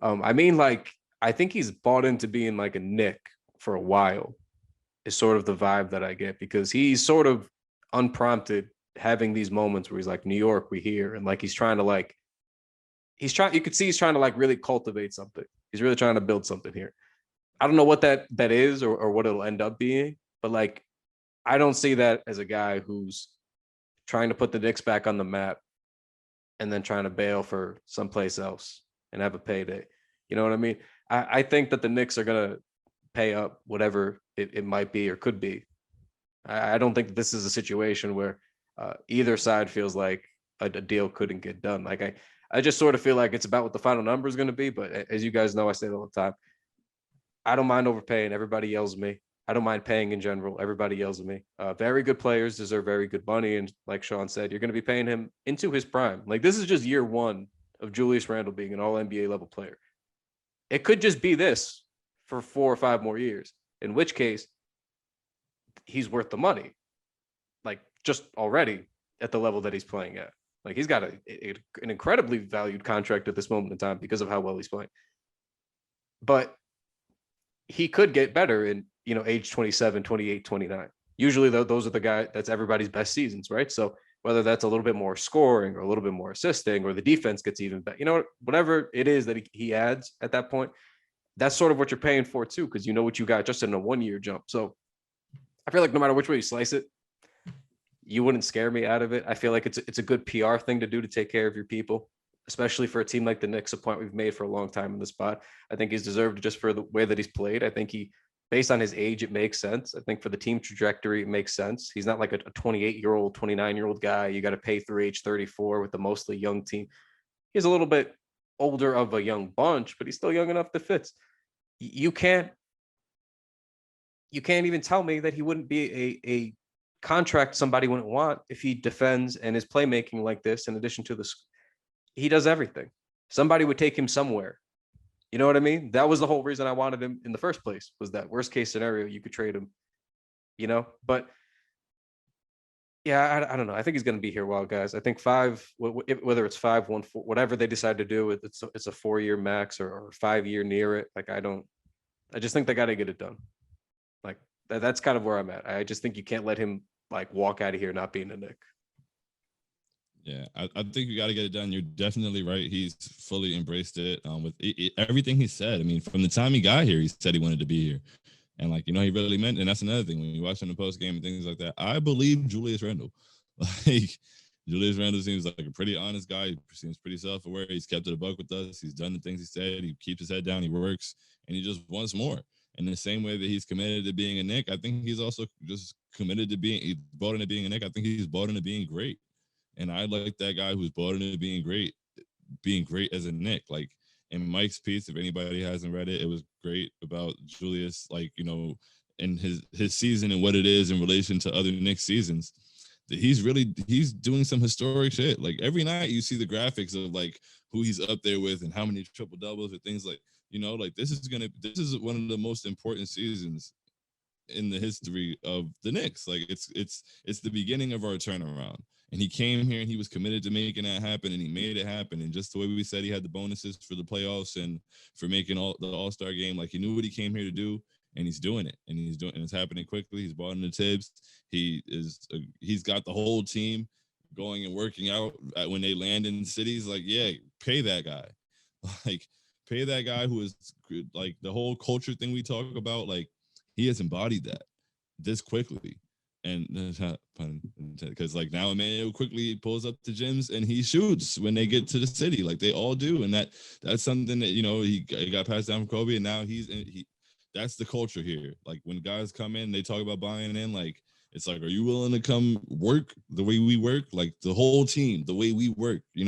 I mean, like, I think he's bought into being like a Knick for a while, is sort of the vibe that I get, because he's sort of unprompted having these moments where he's like, New York, we here. And like, he's trying to like, you could see he's trying to like really cultivate something. He's really trying to build something here. I don't know what that is, or what it'll end up being, but like, I don't see that as a guy who's trying to put the Knicks back on the map and then trying to bail for someplace else and have a payday. You know what I mean? I think that the Knicks are going to pay up whatever it might be or could be. I don't think this is a situation where either side feels like a deal couldn't get done. Like, I just sort of feel like it's about what the final number is going to be. But as you guys know, I say it all the time, I don't mind overpaying. Everybody yells at me. I don't mind paying in general. Everybody yells at me. Very good players deserve very good money. And like Shaun said, you're going to be paying him into his prime. Like, this is just year one of Julius Randle being an all NBA level player. It could just be this for 4 or 5 more years, in which case he's worth the money. Like, just already at the level that he's playing at. Like, he's got an incredibly valued contract at this moment in time because of how well he's playing. But he could get better in, age 27, 28, 29. Usually those are the guys, that's everybody's best seasons, right? So whether that's a little bit more scoring or a little bit more assisting, or the defense gets even better, whatever it is that he adds at that point, that's sort of what you're paying for too, because you know what you got just in a 1-year jump. So I feel like no matter which way you slice it, you wouldn't scare me out of it. I feel like it's a good PR thing to do, to take care of your people, especially for a team like the Knicks, a point we've made for a long time in the spot. I think he's deserved just for the way that he's played. I think based on his age, it makes sense. I think for the team trajectory, it makes sense. He's not like a 28-year-old, 29-year-old guy you got to pay through age 34 with a mostly young team. He's a little bit older of a young bunch, but he's still young enough that fits. You can't even tell me that he wouldn't be a contract somebody wouldn't want if he defends and is playmaking like this. In addition to this, he does everything. Somebody would take him somewhere. You know what I mean? That was the whole reason I wanted him in the first place, was that worst case scenario, you could trade him, but yeah, I don't know. I think he's going to be here a while, guys. I think 5, whether it's 5, 1, 4, whatever they decide to do, it's a 4-year max or 5-year near it. Like, I just think they got to get it done. Like, that's kind of where I'm at. I just think you can't let him like walk out of here not being a Knick. Yeah, I think you got to get it done. You're definitely right. He's fully embraced it with everything he said. I mean, from the time he got here, he said he wanted to be here. And like, he really meant, and that's another thing when you watch him in the post game and things like that. I believe Julius Randle. Like, Julius Randle seems like a pretty honest guy. He seems pretty self-aware. He's kept it a buck with us. He's done the things he said. He keeps his head down. He works, and he just wants more. In the same way that he's committed to being a Knick, I think he's also just committed to he bought into being a Knick. I think he's bought into being great. And I like that guy who's bought into being great as a Knick. Like, in Mike's piece, if anybody hasn't read it, it was great about Julius, like, and his season and what it is in relation to other Knicks seasons. That he's doing some historic shit. Like, every night you see the graphics of like who he's up there with and how many triple doubles or things like, like this is one of the most important seasons in the history of the Knicks. Like, it's the beginning of our turnaround. And he came here and he was committed to making that happen, and he made it happen. And just the way we said, he had the bonuses for the playoffs and for making the All-Star game. Like, he knew what he came here to do, and he's doing it. And it's happening quickly. He's bought into Tibbs. He's got the whole team going and working out when they land in cities. Like, yeah, pay that guy. Like, pay that guy who is like the whole culture thing we talk about. Like, he has embodied that this quickly. And because like now Emmanuel quickly pulls up the gyms and he shoots when they get to the city, like they all do. And that's something that, he got passed down from Kobe, and now that's the culture here. Like, when guys come in, they talk about buying in, like, it's like, are you willing to come work the way we work? Like, the whole team, the way we work, you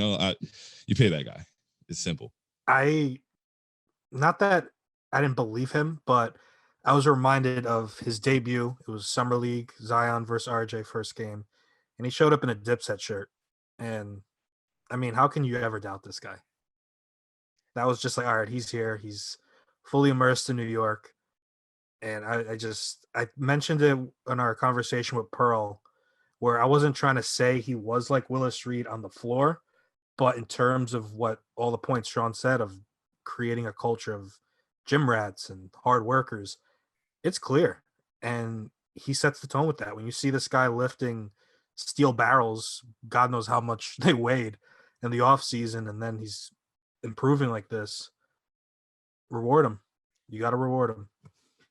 pay that guy. It's simple. Not that I didn't believe him, but I was reminded of his debut. It was Summer League, Zion versus RJ first game, and he showed up in a Dipset shirt. And I mean, how can you ever doubt this guy? That was just like, all right, he's here. He's fully immersed in New York. And I mentioned it in our conversation with Pearl, where I wasn't trying to say he was like Willis Reed on the floor, but in terms of what all the points Shaun said of creating a culture of gym rats and hard workers, it's clear. And he sets the tone with that. When you see this guy lifting steel barrels, God knows how much they weighed in the off season, and then he's improving like this, reward him. You got to reward him.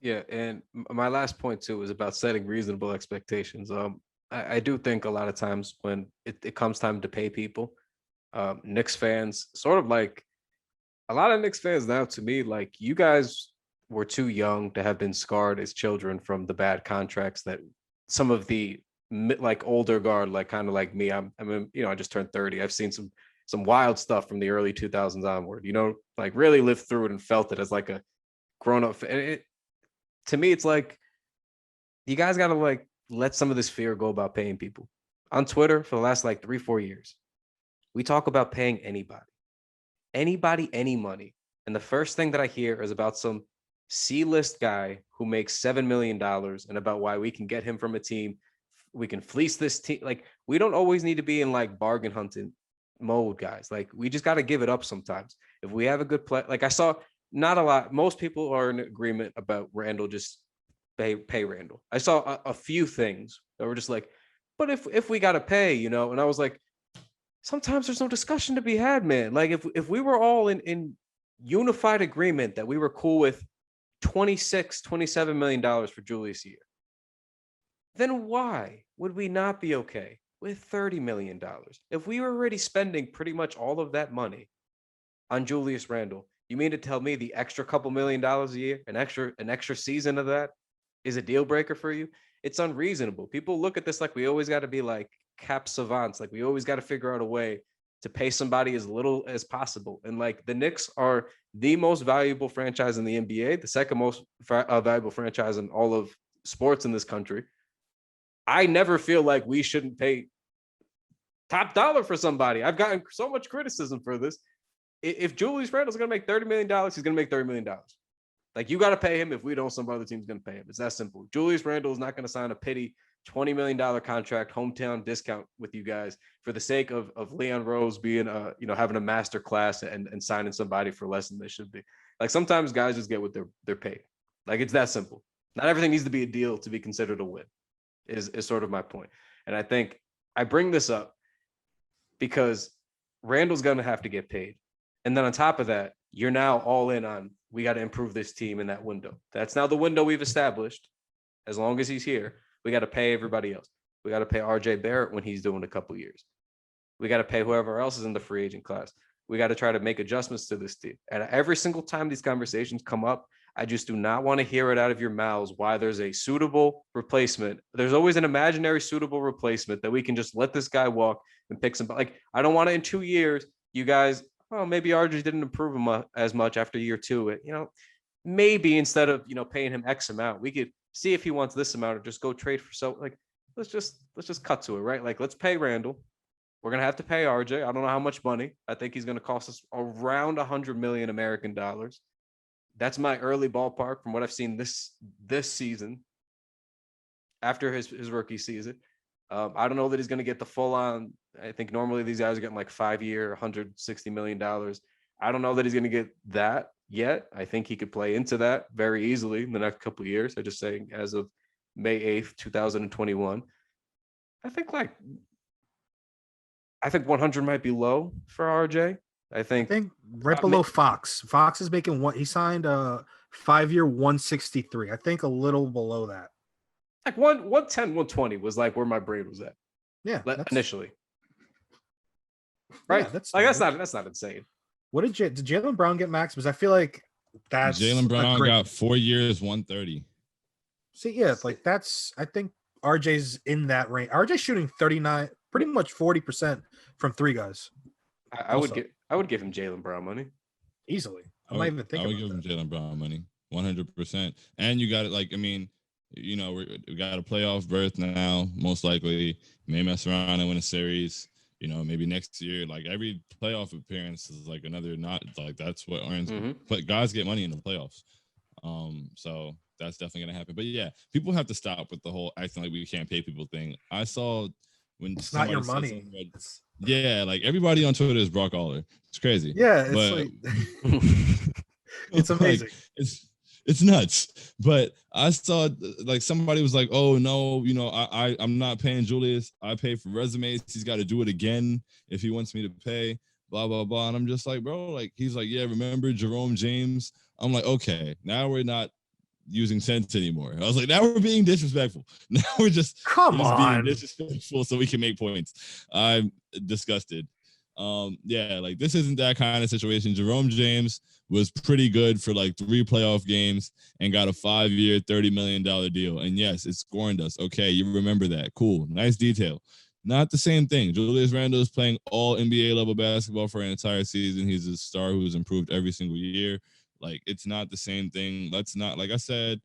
Yeah, and my last point too is about setting reasonable expectations. I do think a lot of times when it comes time to pay people, Knicks fans, sort of like a lot of Knicks fans now, to me, like you guys were too young to have been scarred as children from the bad contracts that some of the like older guard, like kind of like me, I just turned 30. I've seen some wild stuff from the early 2000s onward. Like really lived through it and felt it as like a grown up. To me, it's like you guys got to like let some of this fear go about paying people. On Twitter for the last like 3-4 years, we talk about paying anybody any money, and the first thing that I hear is about some C-list guy who makes $7 million and about why we can get him from a team, we can fleece this team. Like we don't always need to be in like bargain hunting mode, guys. Like we just got to give it up sometimes. If we have a good play, like I saw not a lot. Most people are in agreement about Randle, just pay Randle. I saw a few things that were just like, but if we got to pay, and I was like, sometimes there's no discussion to be had, man. Like if we were all in unified agreement that we were cool with $27 million for Julius a year, then why would we not be okay with $30 million? If we were already spending pretty much all of that money on Julius Randle, you mean to tell me the extra couple $1 million a year, an extra season of that is a deal breaker for you? It's unreasonable. People look at this like we always got to be like cap savants. Like we always got to figure out a way to pay somebody as little as possible. And like the Knicks are the most valuable franchise in the NBA, the second most valuable franchise in all of sports in this country. I never feel like we shouldn't pay top dollar for somebody. I've gotten so much criticism for this. If Julius Randle's going to make $30 million, he's going to make $30 million. Like you got to pay him. If we don't, some other team's going to pay him. It's that simple. Julius Randle is not going to sign a pity $20 million contract, hometown discount with you guys for the sake of Leon Rose being, having a master class and signing somebody for less than they should be. Like sometimes guys just get what they're paid. Like it's that simple. Not everything needs to be a deal to be considered a win is sort of my point. And I think I bring this up because Randle's going to have to get paid. And then on top of that, you're now all in on, we got to improve this team in that window. That's now the window we've established. As long as he's here, we got to pay everybody else. We got to pay RJ Barrett when he's doing a couple years. We got to pay whoever else is in the free agent class. We got to try to make adjustments to this team. And every single time these conversations come up, I just do not want to hear it out of your mouths why there's a suitable replacement. There's always an imaginary suitable replacement that we can just let this guy walk and pick some. Like, I don't want it in 2 years, you guys, maybe RJ didn't improve him as much after year two. Maybe instead of, paying him X amount, we could see if he wants this amount or just go trade for. So like, let's just cut to it, right? Like, let's pay Randle. We're going to have to pay RJ. I don't know how much money. I think he's going to cost us around 100 million American dollars. That's my early ballpark from what I've seen this season after his rookie season. I don't know that he's going to get the full on. I think normally these guys are getting like 5-year, $160 million. I don't know that he's going to get that yet. I think he could play into that very easily in the next couple of years. I'm just saying as of May 8th, 2021, I think 100 might be low for RJ. I think right below Fox. Fox is making what he signed a 5-year 163. I think a little below that. Like 110, 120 was like where my brain was at. Yeah, initially. Right? Yeah, that's not insane. What did Jaylen Brown get max? Because I feel like that's Jaylen Brown got 4 years, 130. See, yeah, like that's, I think RJ's in that range. RJ's shooting 39, pretty much 40% from three guys. I would give him Jaylen Brown money easily. I might even think I would give him Jaylen Brown money 100%. And you got it. We got a playoff berth now, most likely. May mess around and win a series. Maybe next year, like every playoff appearance is like another, not like that's what earns. Mm-hmm. But guys get money in the playoffs. So that's definitely gonna happen. But yeah, people have to stop with the whole acting like we can't pay people thing. I saw when It's not your somebody said money. something yeah, like everybody on Twitter is Brock Aller. It's crazy. Yeah, it's but like it's amazing. like, it's nuts. But I saw like somebody was like, "Oh no, I'm not paying Julius. I pay for resumes. He's got to do it again if he wants me to pay." Blah blah blah. And I'm just like, bro, like he's like, "Yeah, remember Jerome James?" I'm like, okay, now we're not using sense anymore. I was like, now we're being disrespectful. Now we're just being Come disrespectful so we can make points. I'm disgusted. Yeah, like this isn't that kind of situation. Jerome James was pretty good for like 3 playoff games and got a 5-year, $30 million deal. And yes, it scorned us. Okay, you remember that. Cool. Nice detail. Not the same thing. Julius Randle is playing all NBA level basketball for an entire season. He's a star who's improved every single year. Like, it's not the same thing. Let's not, like I said,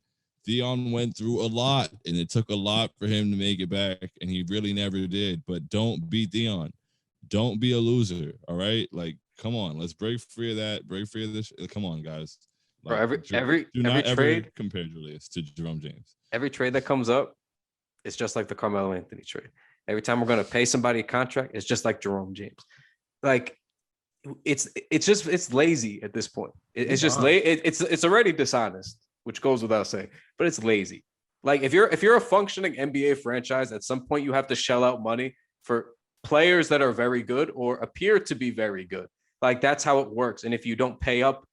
Theon went through a lot, and it took a lot for him to make it back, and he really never did. But don't be Theon. Don't be a loser, all right? Like, come on. Let's break free of that. Break free of this. Come on, guys. Bro, Like, every do not ever trade, compare Julius to Jerome James. every trade that comes up, it's just like the Carmelo Anthony trade. Every time we're going to pay somebody a contract, it's just like Jerome James. Like, it's lazy at this point. It's just it's already dishonest, which goes without saying, but it's lazy. Like if you're a functioning NBA franchise, at some point you have to shell out money for players that are very good or appear to be very good. Like that's how it works. And if you don't pay up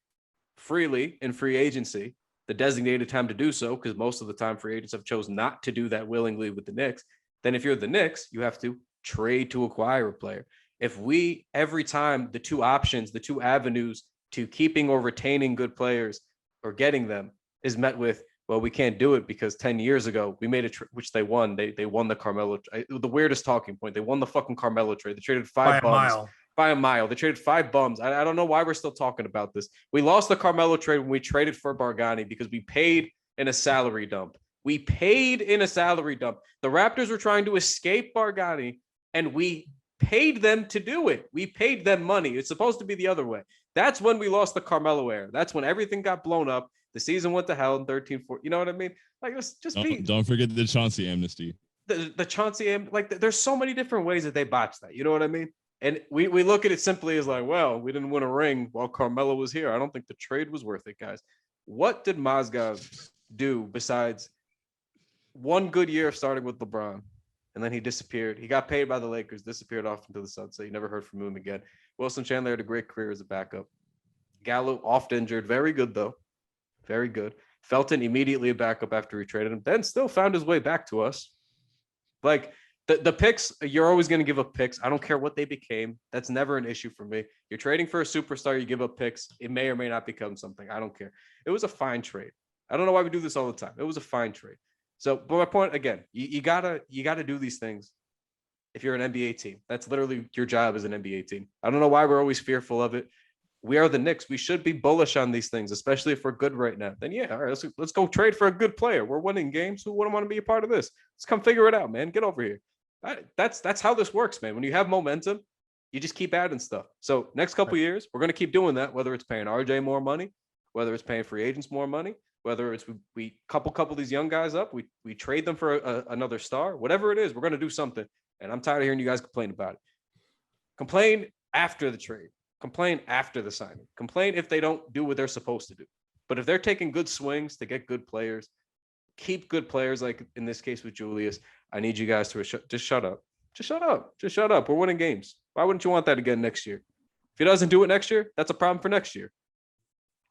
freely in free agency, the designated time to do so, because most of the time free agents have chosen not to do that willingly with the Knicks, then if you're the Knicks, you have to trade to acquire a player. If we, every time the two options, the two avenues to keeping or retaining good players or getting them is met with, well, we can't do it because 10 years ago we made which they won. They won the Carmelo, the weirdest talking point. They won the fucking Carmelo trade. They traded five bums by a mile. They traded 5 bums. I don't know why we're still talking about this. We lost the Carmelo trade when we traded for Bargnani because we paid in a salary dump. We paid in a salary dump. The Raptors were trying to escape Bargnani, and we paid them to do it. We paid them money. It's supposed to be the other way. That's when we lost the Carmelo era. That's when everything got blown up. The season went to hell in 13-14. You know what I mean? Like, Don't forget the Chauncey amnesty. The Chauncey, like, there's so many different ways that they botched that. You know what I mean? And we look at it simply as like, well, we didn't win a ring while Carmelo was here. I don't think the trade was worth it, guys. What did Mozgov do besides one good year starting with LeBron? And then he disappeared. He got paid by the Lakers, disappeared off into the sunset. You never heard from him again. Wilson Chandler had a great career as a backup. Gallo oft injured. Very good, though. Very good. Felton immediately a backup after he traded him. Then still found his way back to us. Like, the picks, you're always going to give up picks. I don't care what they became. That's never an issue for me. You're trading for a superstar. You give up picks. It may or may not become something. I don't care. It was a fine trade. I don't know why we do this all the time. It was a fine trade. So, but my point again, you gotta do these things if you're an NBA team. That's literally your job as an NBA team. I don't know why we're always fearful of it. We are the Knicks. We should be bullish on these things, especially if we're good right now. Then yeah, all right, let's go trade for a good player. We're winning games. Who wouldn't want to be a part of this? Let's come figure it out, man. Get over here. That's how this works, man. When you have momentum, you just keep adding stuff. So next couple of years, we're gonna keep doing that. Whether it's paying RJ more money, whether it's paying free agents more money, whether it's we couple these young guys up, we trade them for another star, whatever it is, we're going to do something. And I'm tired of hearing you guys complain about it. Complain after the trade. Complain after the signing. Complain if they don't do what they're supposed to do. But if they're taking good swings to get good players, keep good players, like in this case with Julius, I need you guys to just shut up. Just shut up. Just shut up. We're winning games. Why wouldn't you want that again next year? If he doesn't do it next year, that's a problem for next year.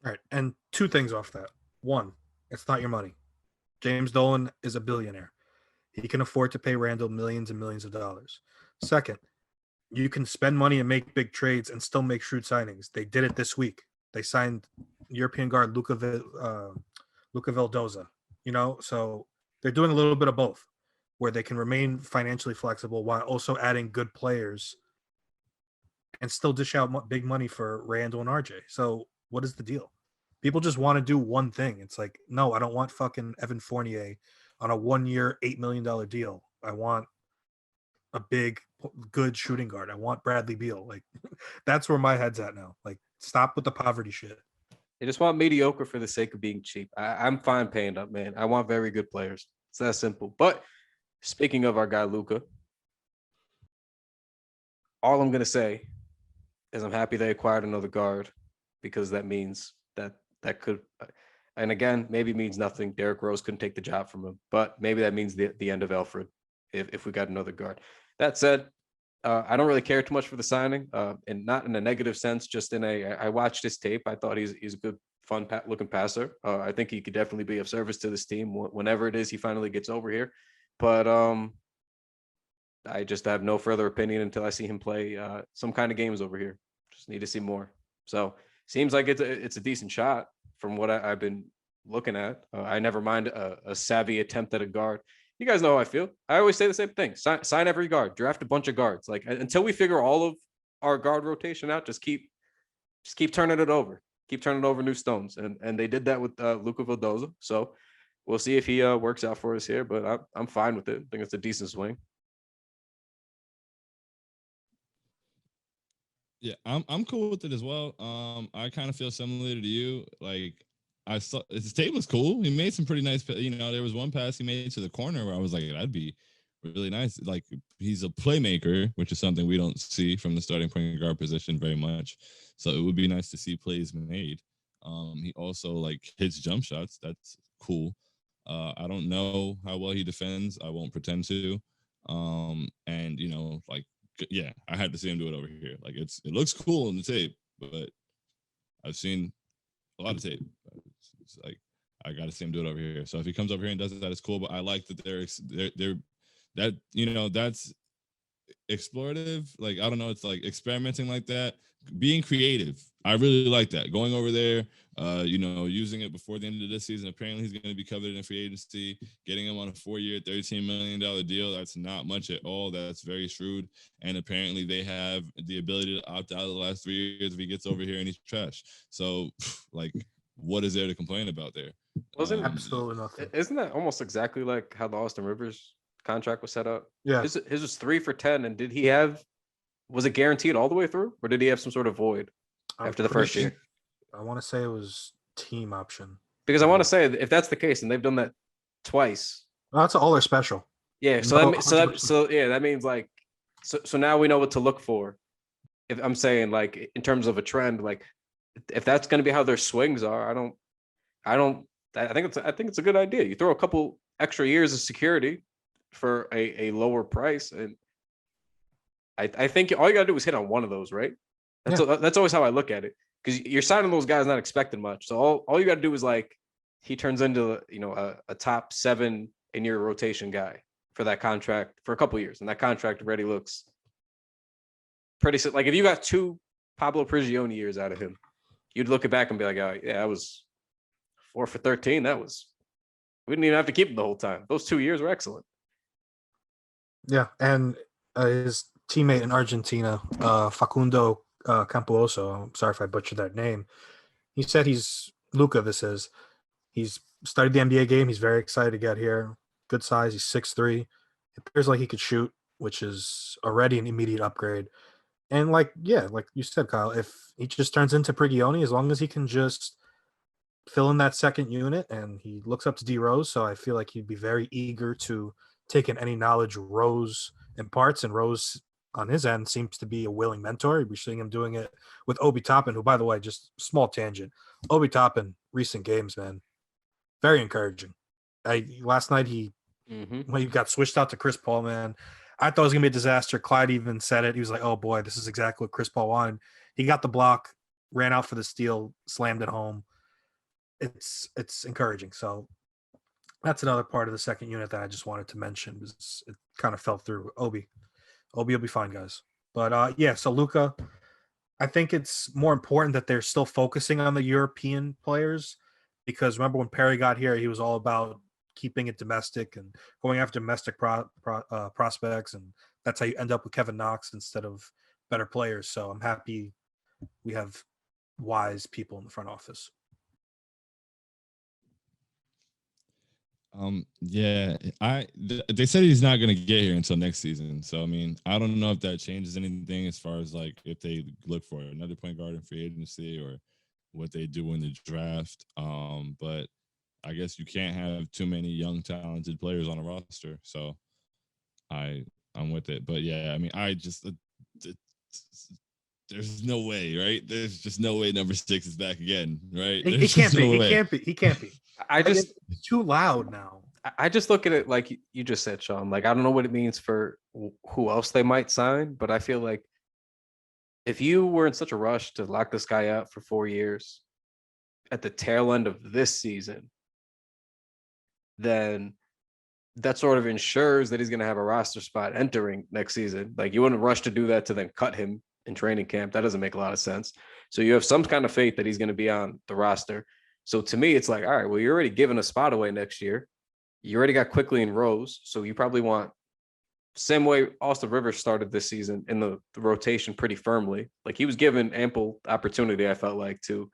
All right. And 2 things off that. 1, it's not your money. James Dolan is a billionaire. He can afford to pay Randle millions and millions of dollars. 2nd, you can spend money and make big trades and still make shrewd signings. They did it this week. They signed European guard Luca Vildoza. So they're doing a little bit of both, where they can remain financially flexible while also adding good players and still dish out big money for Randle and RJ. So what is the deal? People just want to do one thing. It's like, no, I don't want fucking Evan Fournier on a 1-year, $8 million deal. I want a big, good shooting guard. I want Bradley Beal. Like, that's where my head's at now. Like, stop with the poverty shit. They just want mediocre for the sake of being cheap. I'm fine paying up, man. I want very good players. It's that simple. But speaking of our guy Luca, all I'm gonna say is I'm happy they acquired another guard because that means that could, and again, maybe means nothing. Derrick Rose couldn't take the job from him, but maybe that means the end of Elfrid if we got another guard. That said, I don't really care too much for the signing, and not in a negative sense. Just in I watched his tape. I thought he's a good, fun looking passer. I think he could definitely be of service to this team whenever it is he finally gets over here. But I just have no further opinion until I see him play some kind of games over here. Just need to see more. So seems like it's a decent shot from what I've been looking at. I never mind a savvy attempt at a guard. You guys know how I feel. I always say the same thing. Sign every guard. Draft a bunch of guards. Like until we figure all of our guard rotation out, just keep turning it over. Keep turning over new stones. And they did that with Luca Vildoza. So we'll see if he works out for us here. But I'm fine with it. I think it's a decent swing. Yeah, I'm cool with it as well. I kind of feel similar to you. Like I saw his tape was cool. He made some pretty nice. There was one pass he made to the corner where I was like, that'd be really nice. Like he's a playmaker, which is something we don't see from the starting point guard position very much. So it would be nice to see plays made. He also like hits jump shots. That's cool. I don't know how well he defends. I won't pretend to. And yeah, I had to see him do it over here. Like it looks cool on the tape, but I've seen a lot of tape. It's like I got to see him do it over here. So if he comes over here and does it, that is cool. But I like that they're that's explorative. Like I don't know, it's like experimenting like that, being creative. I really like that. Going over there, using it before the end of this season. Apparently, he's going to be covered in free agency. Getting him on a 4-year, $13 million deal. That's not much at all. That's very shrewd. And apparently, they have the ability to opt out of the last 3 years if he gets over here and he's trash. So, like, what is there to complain about there? Absolutely nothing. Isn't that almost exactly like how the Austin Rivers contract was set up? Yeah. His was 3 for 10. And was it guaranteed all the way through? Or did he have some sort of void after the first year? I want to say it was team option. Because I want to say if that's the case, and they've done that twice. Well, that's all their special. Yeah. So that means like, so now we know what to look for. If I'm saying like in terms of a trend, like if that's going to be how their swings are, I think it's a good idea. You throw a couple extra years of security for a lower price, and I think all you got to do is hit on one of those, right? That's always how I look at it, because you're signing those guys not expecting much. So all you got to do is like he turns into a top 7 in your rotation guy for that contract for a couple years, and that contract already looks pretty. Like if you got 2 Pablo Prigioni years out of him, you'd look it back and be like, oh yeah, that was 4 for 13. We didn't even have to keep him the whole time. Those 2 years were excellent. Yeah, and his teammate in Argentina, Facundo Camposo, I'm sorry if I butchered that name. He said he's studied the NBA game. He's very excited to get here. Good size. He's 6'3". It appears like he could shoot, which is already an immediate upgrade. And like you said, Kyle, if he just turns into Prigioni, as long as he can just fill in that second unit, and he looks up to D Rose, so I feel like he'd be very eager to take in any knowledge Rose imparts, and Rose on his end seems to be a willing mentor. We're seeing him doing it with Obi Toppin, who, by the way, just small tangent, Obi Toppin, recent games, man, very encouraging. Last night when he got switched out to Chris Paul, man, I thought it was gonna be a disaster. Clyde even said it. He was like, "Oh boy, this is exactly what Chris Paul wanted." He got the block, ran out for the steal, slammed it home. It's encouraging. So that's another part of the second unit that I just wanted to mention, because it kind of fell through. Obi will be fine, guys. But so Luca, I think it's more important that they're still focusing on the European players, because remember when Perry got here, he was all about keeping it domestic and going after domestic prospects, and that's how you end up with Kevin Knox instead of better players. So I'm happy we have wise people in the front office. They said he's not going to get here until next season. So, I mean, I don't know if that changes anything as far as like if they look for another point guard in free agency or what they do in the draft. But I guess you can't have too many young, talented players on a roster. So I'm with it. But yeah, I mean, there's no way, right? There's just no way number 6 is back again, right? He can't be. He can't be. He can't be. I just It's too loud now. I just look at it like you just said, Shaun. Like, I don't know what it means for who else they might sign, but I feel like if you were in such a rush to lock this guy up for 4 years at the tail end of this season, then that sort of ensures that he's going to have a roster spot entering next season. Like, you wouldn't rush to do that to then cut him in training camp. That doesn't make a lot of sense. So you have some kind of faith that he's going to be on the roster. So to me, it's like, all right, well, you're already giving a spot away next year. You already got Quickly and Rose. So you probably want, same way Austin Rivers started this season in the rotation pretty firmly. Like, he was given ample opportunity, I felt like, to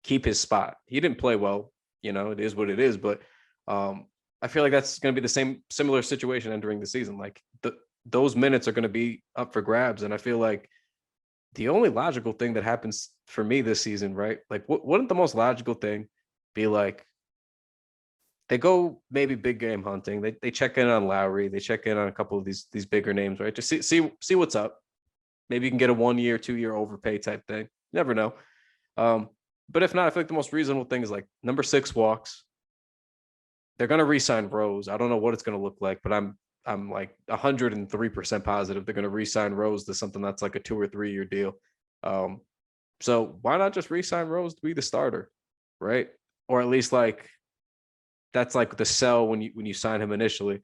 keep his spot. He didn't play well. You know, it is what it is. But I feel like that's going to be the similar situation entering the season. Like, those minutes are going to be up for grabs. And I feel like the only logical thing that happens for me this season, right? Like, wouldn't the most logical thing be like, they go maybe big game hunting. They check in on Lowry. They check in on a couple of these bigger names, right? Just see what's up. Maybe you can get a 1 year, 2 year overpay type thing. Never know. But if not, I feel like the most reasonable thing is like number 6 walks. They're gonna re-sign Rose. I don't know what it's gonna look like, but I'm like 103% positive they're gonna re-sign Rose to something that's like a 2 or 3 year deal. So why not just re-sign Rose to be the starter, right? Or at least like that's like the sell when you sign him initially,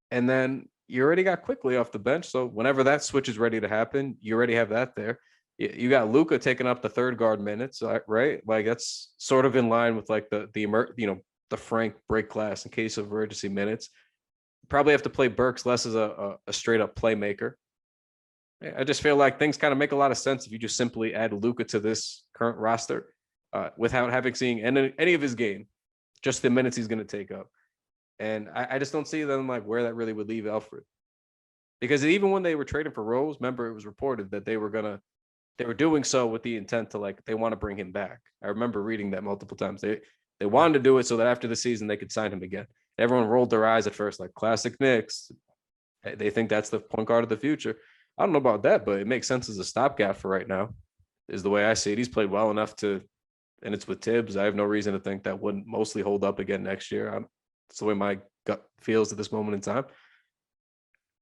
and then you already got Quickly off the bench. So whenever that switch is ready to happen, you already have that there. You got Luca taking up the third guard minutes, right? Like, that's sort of in line with like the Frank break glass in case of emergency minutes. Probably have to play Burks less as a straight up playmaker. I just feel like things kind of make a lot of sense if you just simply add Luca to this current roster without having seen any of his game, just the minutes he's going to take up. And I just don't see them like where that really would leave Elfrid. Because even when they were trading for Rose, remember it was reported that they were doing so with the intent to like, they want to bring him back. I remember reading that multiple times. They wanted to do it so that after the season they could sign him again. Everyone rolled their eyes at first, like, classic Knicks. They think that's the point guard of the future. I don't know about that, but it makes sense as a stopgap for right now, is the way I see it. He's played well enough and it's with Tibbs. I have no reason to think that wouldn't mostly hold up again next year. That's the way my gut feels at this moment in time.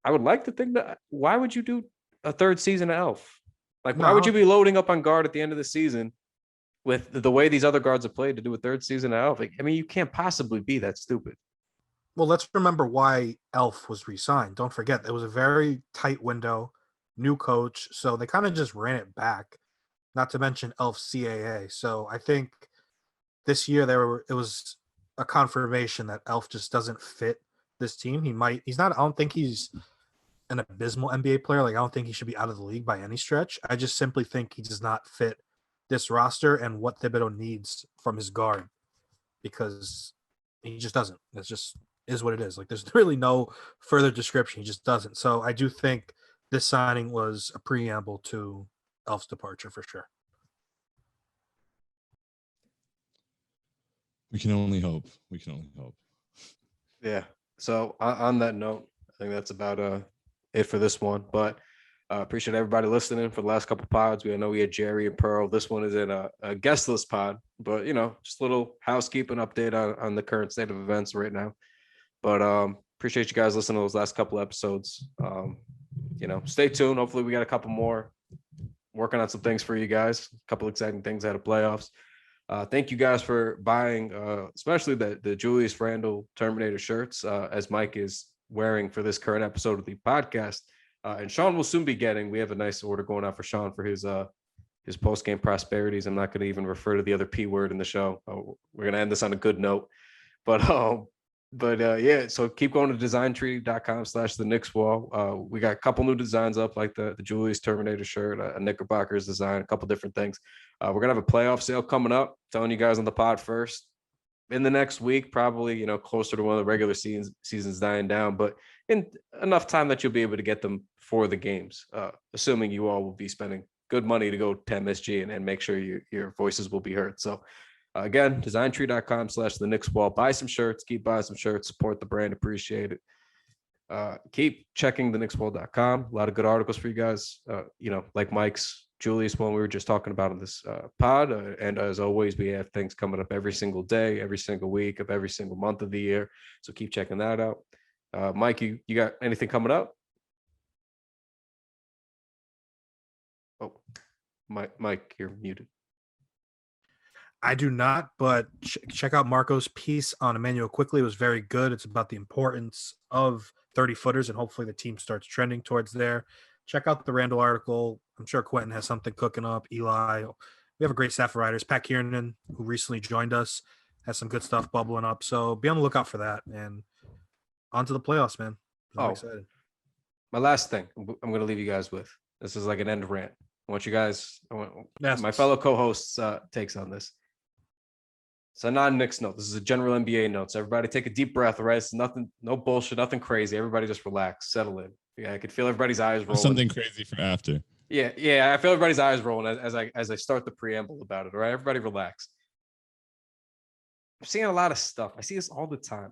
I would like to think that, why would you do a third season of Elf? Like, why would you be loading up on guard at the end of the season with the way these other guards have played to do a third season of Elf? Like, I mean, you can't possibly be that stupid. Well, let's remember why Elf was re-signed. Don't forget, it was a very tight window, new coach, so they kind of just ran it back. Not to mention Elf CAA. So I think this year it was a confirmation that Elf just doesn't fit this team. He's not. I don't think he's an abysmal NBA player. Like, I don't think he should be out of the league by any stretch. I just simply think he does not fit this roster and what Thibodeau needs from his guard, because he just doesn't. It's just is what it is. Like, there's really no further description. He just doesn't. So I do think this signing was a preamble to Elf's departure for sure. We can only hope. Yeah. So on that note, I think that's about it for this one. But appreciate everybody listening for the last couple pods. I know we had Jerry and Pearl. This one is in a guestless pod, but just a little housekeeping update on the current state of events right now. But appreciate you guys listening to those last couple episodes. Stay tuned. Hopefully we got a couple more, working on some things for you guys. A couple exciting things out of playoffs. Thank you guys for buying, especially the Julius Randle Terminator shirts, as Mike is wearing for this current episode of the podcast. And Shaun will soon be getting. We have a nice order going out for Shaun for his post-game prosperities. I'm not going to even refer to the other P word in the show. We're going to end this on a good note. But yeah, so keep going to designtreaty.com/the Knicks wall. We got a couple new designs up, like the Julius Terminator shirt, a Knickerbockers design, a couple different things. We're going to have a playoff sale coming up, telling you guys on the pod first. In the next week, probably, closer to when the regular season's dying down, but in enough time that you'll be able to get them for the games, assuming you all will be spending good money to go to MSG and make sure your voices will be heard. So again, designtree.com/the Knicks Wall. Buy some shirts, keep buying some shirts, support the brand, appreciate it. Keep checking the knickswall.com. A lot of good articles for you guys. Like Mike's, Julius, one we were just talking about on this pod. And as always, we have things coming up every single day, every single week of every single month of the year. So keep checking that out. Mike, you got anything coming up? Oh, Mike, you're muted. I do not, but check out Marco's piece on Emmanuel quickly. It was very good. It's about the importance of 30-footers, and hopefully the team starts trending towards there. Check out the Randle article. I'm sure Quentin has something cooking up. Eli. We have a great staff of writers. Pat Kiernan, who recently joined us, has some good stuff bubbling up. So be on the lookout for that. And on to the playoffs, man. I'm excited. My last thing I'm going to leave you guys with. This is like an end rant. I want my fellow co-hosts takes on this. It's a non-Knicks note. This is a general NBA note. So everybody take a deep breath, all right? It's nothing, no bullshit, nothing crazy. Everybody just relax, settle in. Yeah, I could feel everybody's eyes rolling. Something crazy for after. Yeah. I feel everybody's eyes rolling as I start the preamble about it. All right, everybody relax. I'm seeing a lot of stuff. I see this all the time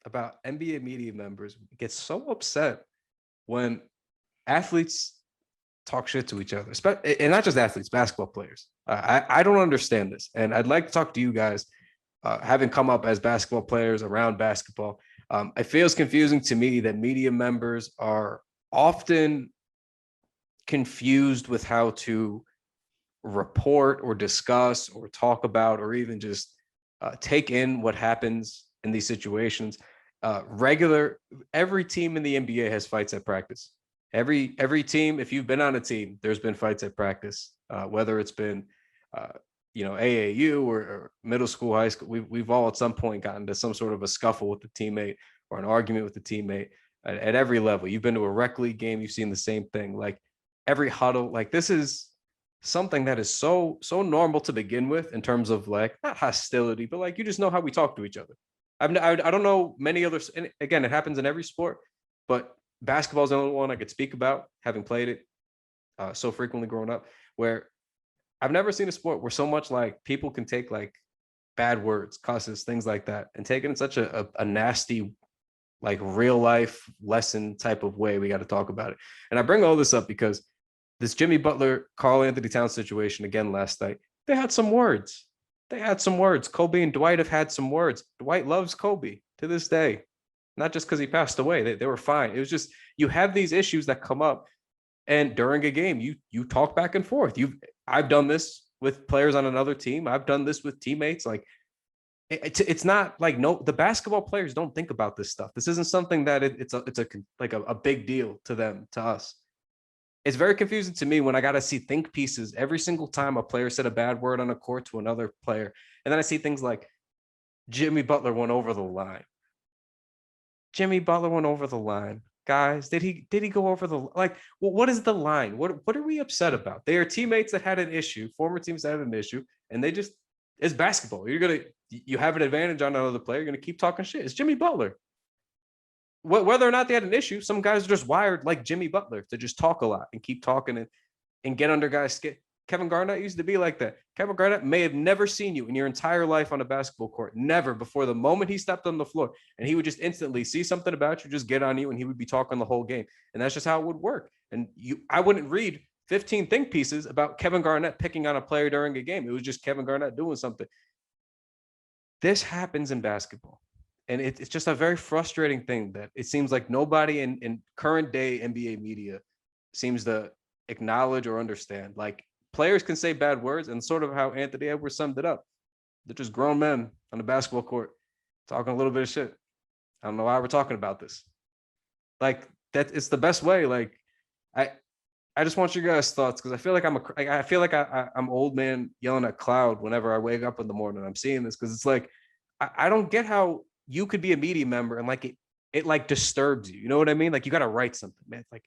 about NBA media members get so upset when athletes talk shit to each other, and not just athletes, basketball players. I don't understand this, and I'd like to talk to you guys, having come up as basketball players around basketball. It feels confusing to me that media members are often confused with how to report or discuss or talk about or even just take in what happens in these situations. Every team in the NBA has fights at practice. Every team, if you've been on a team, there's been fights at practice, whether it's been, AAU or middle school, high school. We've all at some point gotten to some sort of a scuffle with the teammate or an argument with the teammate at every level. You've been to a rec league game. You've seen the same thing. Like every huddle, like this is something that is so normal to begin with in terms of like not hostility, but like you just know how we talk to each other. I don't know many others. And again, it happens in every sport, but basketball is the only one I could speak about, having played it so frequently growing up, where I've never seen a sport where so much like people can take like bad words, cusses, things like that, and take it in such a nasty, like real life lesson type of way. We got to talk about it. And I bring all this up because this Jimmy Butler, Karl Anthony Towns situation again last night, they had some words. Kobe and Dwight have had some words. Dwight loves Kobe to this day. Not just because he passed away. They were fine. It was just, you have these issues that come up, and during a game, you talk back and forth. I've done this with players on another team. I've done this with teammates. Like it's not like the basketball players don't think about this stuff. This isn't something that it's a big deal to them, to us. It's very confusing to me when I got to see think pieces every single time a player said a bad word on a court to another player. And then I see things like Jimmy Butler went over the line. Jimmy Butler went over the line. Guys, did he go over the like? Well, what is the line? What are we upset about? They are teammates that had an issue, former teams that had an issue, and they just, it's basketball. You have an advantage on another player. You're gonna keep talking shit. It's Jimmy Butler. Whether or not they had an issue, some guys are just wired like Jimmy Butler to just talk a lot and keep talking and get under guys' skin. Kevin Garnett used to be like that. Kevin Garnett may have never seen you in your entire life on a basketball court, never before the moment he stepped on the floor. And he would just instantly see something about you, just get on you, and he would be talking the whole game. And that's just how it would work. And I wouldn't read 15 think pieces about Kevin Garnett picking on a player during a game. It was just Kevin Garnett doing something. This happens in basketball. And it's just a very frustrating thing that it seems like nobody in current day NBA media seems to acknowledge or understand. Like, players can say bad words, and sort of how Anthony Edwards summed it up. They're just grown men on the basketball court talking a little bit of shit. I don't know why we're talking about this. Like, that it's the best way. Like, I just want your guys' thoughts, because I feel like I'm old man yelling at cloud whenever I wake up in the morning. I'm seeing this because it's like I don't get how you could be a media member and like it like disturbs you. You know what I mean? Like, you got to write something, man. Like,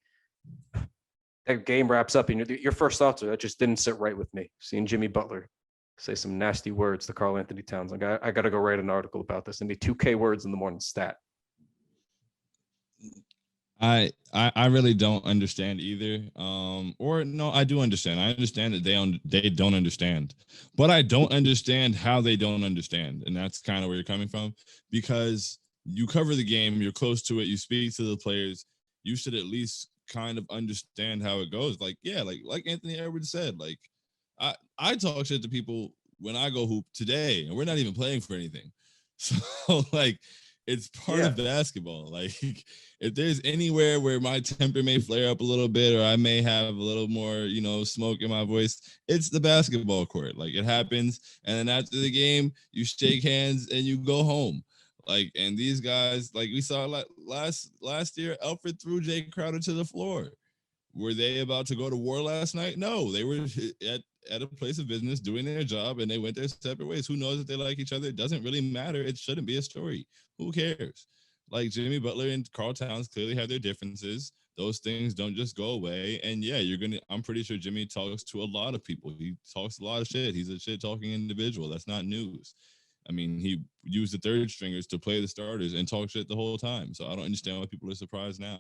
that game wraps up and your first thoughts are, that just didn't sit right with me. Seeing Jimmy Butler say some nasty words to Karl Anthony Towns. Like, I got to go write an article about this. I need 2K words in the morning stat. I really don't understand either. Or no, I do understand. I understand that they don't understand, but I don't understand how they don't understand, and that's kind of where you're coming from, because you cover the game, you're close to it, you speak to the players, you should at least kind of understand how it goes. Like, yeah, like Anthony Edwards said, like I talk shit to people when I go hoop today, and we're not even playing for anything. So like, it's part Yeah. of basketball. Like, if there's anywhere where my temper may flare up a little bit, or I may have a little more, smoke in my voice, it's the basketball court. Like, it happens, and then after the game, you shake hands and you go home. Like, and these guys, like we saw last year, Elfrid threw Jay Crowder to the floor. Were they about to go to war last night? No, they were at a place of business doing their job, and they went their separate ways. Who knows if they like each other? It doesn't really matter. It shouldn't be a story. Who cares? Like, Jimmy Butler and Karl Towns clearly have their differences. Those things don't just go away. And yeah, I'm pretty sure Jimmy talks to a lot of people. He talks a lot of shit. He's a shit talking individual. That's not news. I mean, he used the third stringers to play the starters and talk shit the whole time. So I don't understand why people are surprised now.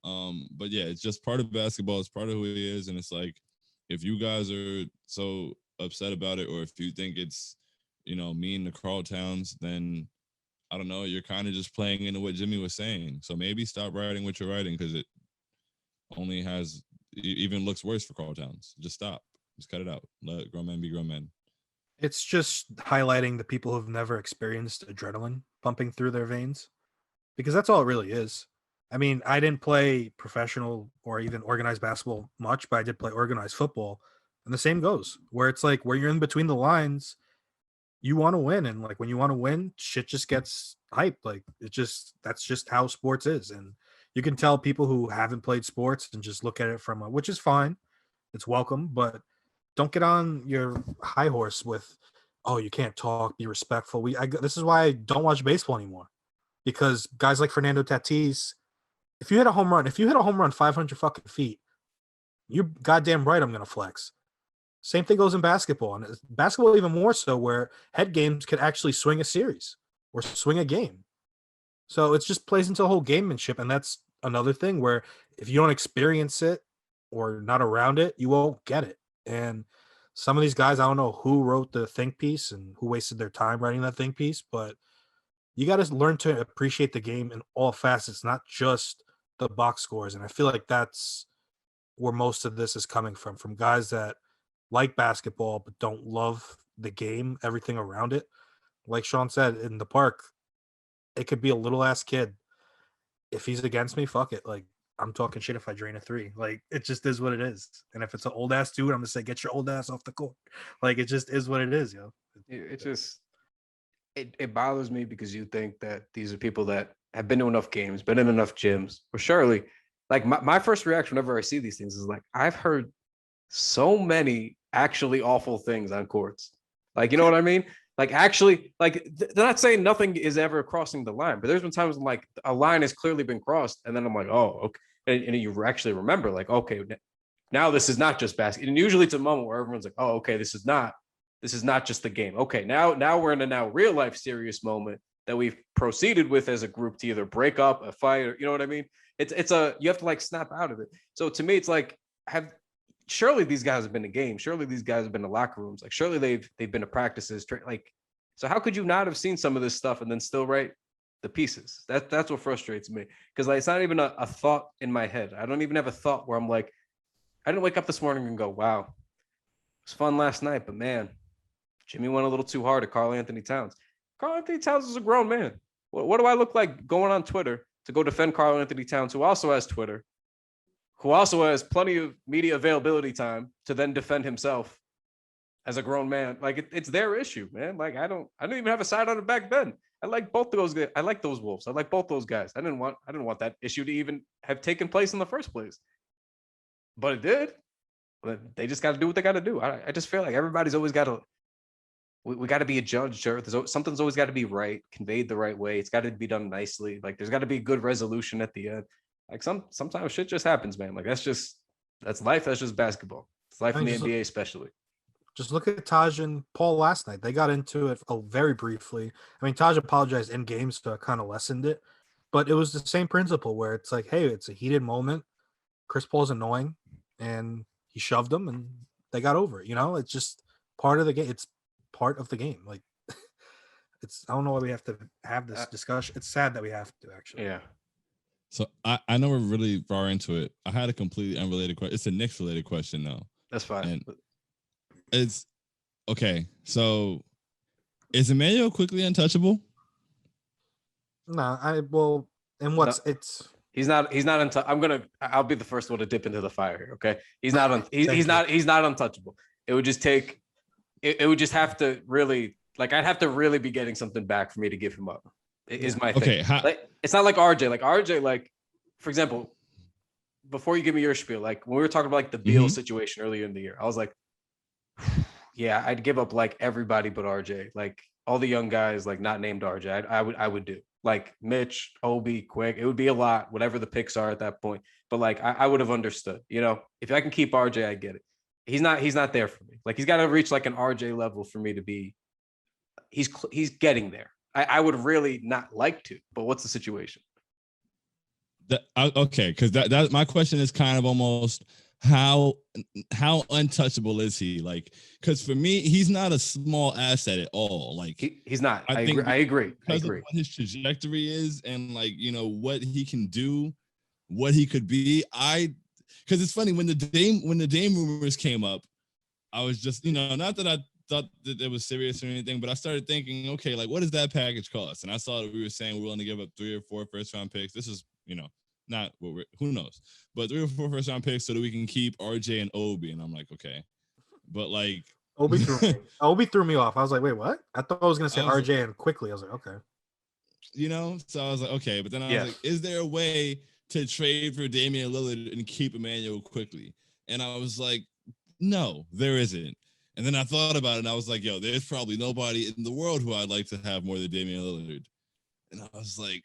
But yeah, it's just part of basketball. It's part of who he is. And it's like, if you guys are so upset about it, or if you think it's, mean to Karl Towns, then I don't know, you're kind of just playing into what Jimmy was saying. So maybe stop writing what you're writing, because it only even looks worse for Karl Towns. Just stop. Just cut it out. Let grown men be grown men. It's just highlighting the people who've never experienced adrenaline pumping through their veins, because that's all it really is. I mean, I didn't play professional or even organized basketball much, but I did play organized football. And the same goes, where it's like, where you're in between the lines, you want to win. And like, when you want to win, shit just gets hyped. Like, that's just how sports is. And you can tell people who haven't played sports and just look at it from which is fine. It's welcome, but don't get on your high horse with, oh, you can't talk, be respectful. This is why I don't watch baseball anymore, because guys like Fernando Tatis, if you hit a home run 500 fucking feet, you're goddamn right I'm going to flex. Same thing goes in basketball, and basketball even more so, where head games could actually swing a series or swing a game. So it just plays into the whole gamemanship, and that's another thing where if you don't experience it or not around it, you won't get it. And some of these guys, I don't know who wrote the think piece and who wasted their time writing that think piece, but you got to learn to appreciate the game in all facets, not just the box scores. And I feel like that's where most of this is coming from guys that like basketball but don't love the game, everything around it. Like Shaun said, in the park, it could be a little ass kid. If he's against me, fuck it. Like, I'm talking shit if I drain a three. Like, it just is what it is. And if it's an old ass dude, I'm gonna say, get your old ass off the court. Like, it just is what it is, yo. It just it bothers me, because you think that these are people that have been to enough games, been in enough gyms. Or surely, like, my first reaction whenever I see these things is like, I've heard so many actually awful things on courts. Like, you know what I mean? Like, actually, like, they're not saying nothing is ever crossing the line, but there's been times when, like, a line has clearly been crossed, and then I'm like, oh, okay. And you actually remember, like, okay, now this is not just basketball. And usually it's a moment where everyone's like, oh, okay, this is not just the game. Okay, now we're in a now real life serious moment that we've proceeded with as a group to either break up, a fight, or, you know what I mean? It's you have to, like, snap out of it. So to me, it's like, surely these guys have been to games. Surely these guys have been to locker rooms. Like, surely they've been to practices. Like, so how could you not have seen some of this stuff and then still write the pieces? That's what frustrates me, because, like, it's not even a thought in my head. I don't even have a thought where I'm like, I didn't wake up this morning and go, wow, it was fun last night, but man, Jimmy went a little too hard at Karl Anthony Towns. Karl Anthony Towns is a grown man. What do I look like going on Twitter to go defend Karl Anthony Towns, who also has Twitter, who also has plenty of media availability time to then defend himself as a grown man? Like, it's their issue, man. Like, I don't even have a side on it back then. I like both those guys. I like those Wolves. I like both those guys. I didn't want that issue to even have taken place in the first place, but it did. But they just got to do what they got to do. I just feel like everybody's always got to. We got to be a judge, sure. Something's always got to be right, conveyed the right way. It's got to be done nicely. Like, there's got to be a good resolution at the end. Like, sometimes shit just happens, man. Like, that's life. That's just basketball. It's life in the NBA, especially. Just look at Taj and Paul last night. They got into it very briefly. I mean, Taj apologized in game, so it kind of lessened it. But it was the same principle where it's like, hey, it's a heated moment. Chris Paul's annoying, and he shoved him, and they got over it. It's just part of the game. It's part of the game. Like, I don't know why we have to have this discussion. It's sad that we have to, actually. Yeah. So I know we're really far into it. I had a completely unrelated question. It's a Knicks related question though. That's fine. And it's okay. So is Emmanuel quickly untouchable? No, He's not I'll be the first one to dip into the fire here. Okay. He's not untouchable. It would just take, it would just have to really, like, I'd have to really be getting something back for me to give him up. Is my thing. Okay. It's not like RJ. Like RJ, like, for example, before you give me your spiel, like when we were talking about like the Beal situation earlier in the year, I was like, yeah, I'd give up like everybody but RJ, like all the young guys, like not named RJ. I would do like Mitch, Obi, Quick. It would be a lot, whatever the picks are at that point. But like I would have understood, if I can keep RJ, I get it. He's not there for me. Like he's got to reach like an RJ level for me to be. He's getting there. I would really not like to, but what's the situation? Okay, because that my question is kind of almost how untouchable is he? Like, because for me, he's not a small asset at all. Like he's not. I agree. Because of what his trajectory is, and like what he can do, what he could be. Because it's funny when the Dame rumors came up, I was just not that I thought that it was serious or anything, but I started thinking, okay, like what does that package cost? And I saw that we were saying we're willing to give up 3 or 4 first-round picks. This is, not what who knows, but 3 or 4 first-round picks so that we can keep RJ and Obi. And I'm like, okay, but like Obi threw me off. I was like, wait, what? I thought I was gonna say RJ and quickly. I was like, okay, so I was like, okay, but then I was like, is there a way to trade for Damian Lillard and keep Emmanuel quickly? And I was like, no, there isn't. And then I thought about it, and I was like, yo, there's probably nobody in the world who I'd like to have more than Damian Lillard. And I was like,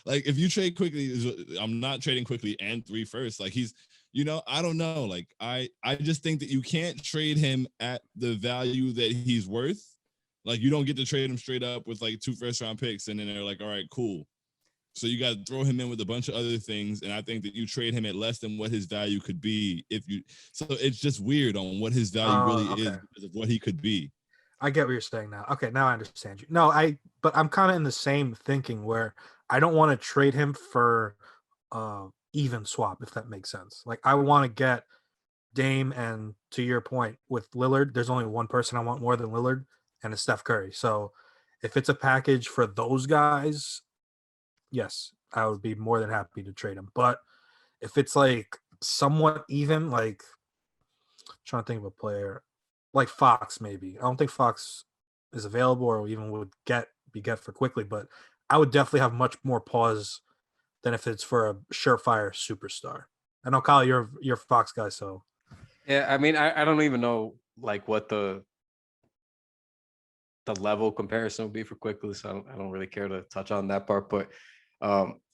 like, if you trade quickly, I'm not trading quickly and 3 first. Like, he's, I don't know. Like, I just think that you can't trade him at the value that he's worth. Like, you don't get to trade him straight up with, like, 2 first-round picks, and then they're like, all right, cool. So you got to throw him in with a bunch of other things, and I think that you trade him at less than what his value could be so it's just weird on what his value really is because of what he could be. I get what you're saying now. Okay, now I understand you. No, but I'm kind of in the same thinking where I don't want to trade him for even swap, if that makes sense. Like I want to get Dame, and to your point with Lillard, there's only one person I want more than Lillard, and it's Steph Curry. So if it's a package for those guys, yes, I would be more than happy to trade him. But if it's like somewhat even, like I'm trying to think of a player like Fox, maybe. I don't think Fox is available or even would be get for quickly, but I would definitely have much more pause than if it's for a surefire superstar. I know, Kyle, you're a Fox guy, so yeah. I mean, I don't even know like what the level comparison would be for quickly, so I don't really care to touch on that part. But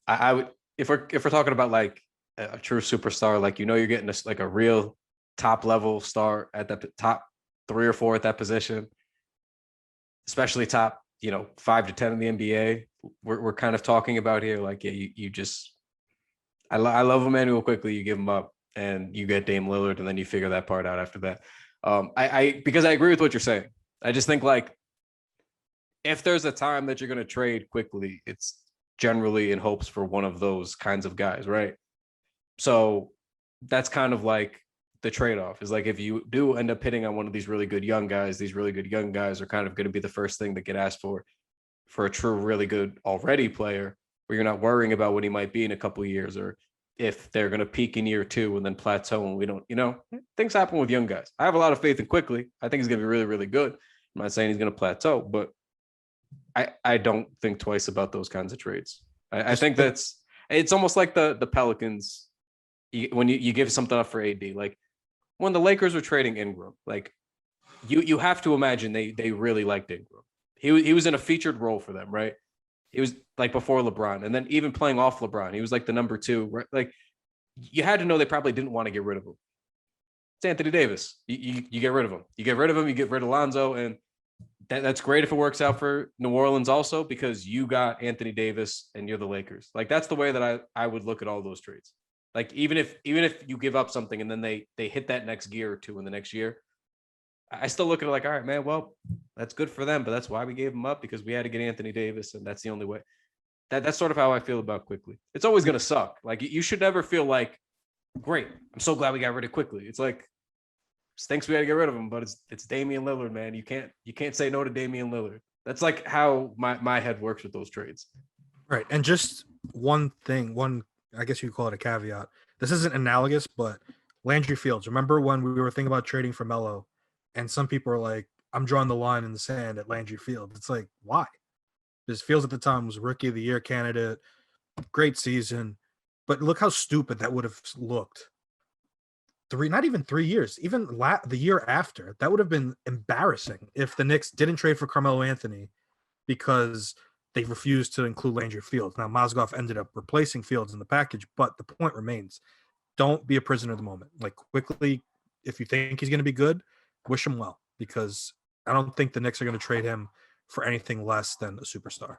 I would, if we're talking about like a true superstar, like you're getting like a real top level star at the top 3 or 4 at that position, especially top 5 to 10 in the NBA. We're kind of talking about here, like you just I love Emmanuel quickly. You give him up and you get Dame Lillard, and then you figure that part out after that. Because I agree with what you're saying. I just think like if there's a time that you're going to trade quickly, it's generally in hopes for one of those kinds of guys, right? So that's kind of like the trade-off is like if you do end up hitting on one of these really good young guys, these really good young guys are kind of going to be the first thing that get asked for a true, really good already player where you're not worrying about what he might be in a couple of years or if they're going to peak in year 2 and then plateau and we don't, things happen with young guys. I have a lot of faith in quickly. I think he's going to be really, really good. I'm not saying he's going to plateau, but I don't think twice about those kinds of trades. I think it's almost like the Pelicans when you give something up for AD, like when the Lakers were trading Ingram, like you have to imagine they really liked Ingram. He was in a featured role for them, right? He was like before LeBron, and then even playing off LeBron, he was like the number 2. Right? Like you had to know they probably didn't want to get rid of him. It's Anthony Davis. You get rid of him. You get rid of him. You get rid of Lonzo, and that's great if it works out for New Orleans also, because you got Anthony Davis and you're the Lakers. Like, that's the way that I would look at all those trades. Like, even if you give up something and then they hit that next gear or two in the next year, I still look at it like, all right, man, well, that's good for them, but that's why we gave them up, because we had to get Anthony Davis, and that's the only way. That's sort of how I feel about Quickly. It's always going to suck. Like, you should never feel like, great, I'm so glad we got rid of Quickly. It's like, stinks we had to get rid of him, but it's Damian Lillard, man. You can't say no to Damian Lillard. That's like how my head works with those trades. Right. And just one thing, I guess you call it a caveat. This isn't analogous, but Landry Fields. Remember when we were thinking about trading for Melo, and some people are like, I'm drawing the line in the sand at Landry Fields. It's like, why? Because Fields at the time was Rookie of the Year candidate, great season, but look how stupid that would have looked. Not even 3 years, even the year after, that would have been embarrassing if the Knicks didn't trade for Carmelo Anthony because they refused to include Landry Fields. Now, Mozgov ended up replacing Fields in the package, but the point remains, don't be a prisoner of the moment. Like, quickly, if you think he's going to be good, wish him well, because I don't think the Knicks are going to trade him for anything less than a superstar.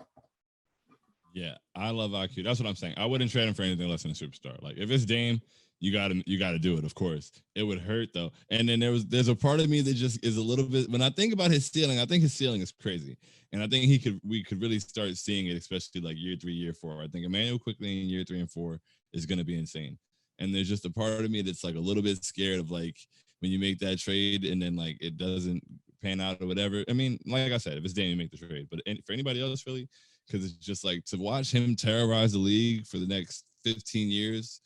Yeah, I love IQ. That's what I'm saying. I wouldn't trade him for anything less than a superstar. Like, if it's Dame, you got to do it. Of course, it would hurt though. And then there's a part of me that just is a little bit. When I think about his ceiling, I think his ceiling is crazy, and I think we could really start seeing it, especially like year 3, year 4. I think Emmanuel quickly in year 3 and 4 is going to be insane. And there's just a part of me that's like a little bit scared of, like, when you make that trade and then like it doesn't pan out or whatever. I mean, like I said, if it's Dame, you make the trade. But for anybody else, really, because it's just like, to watch him terrorize the league for the next 15 years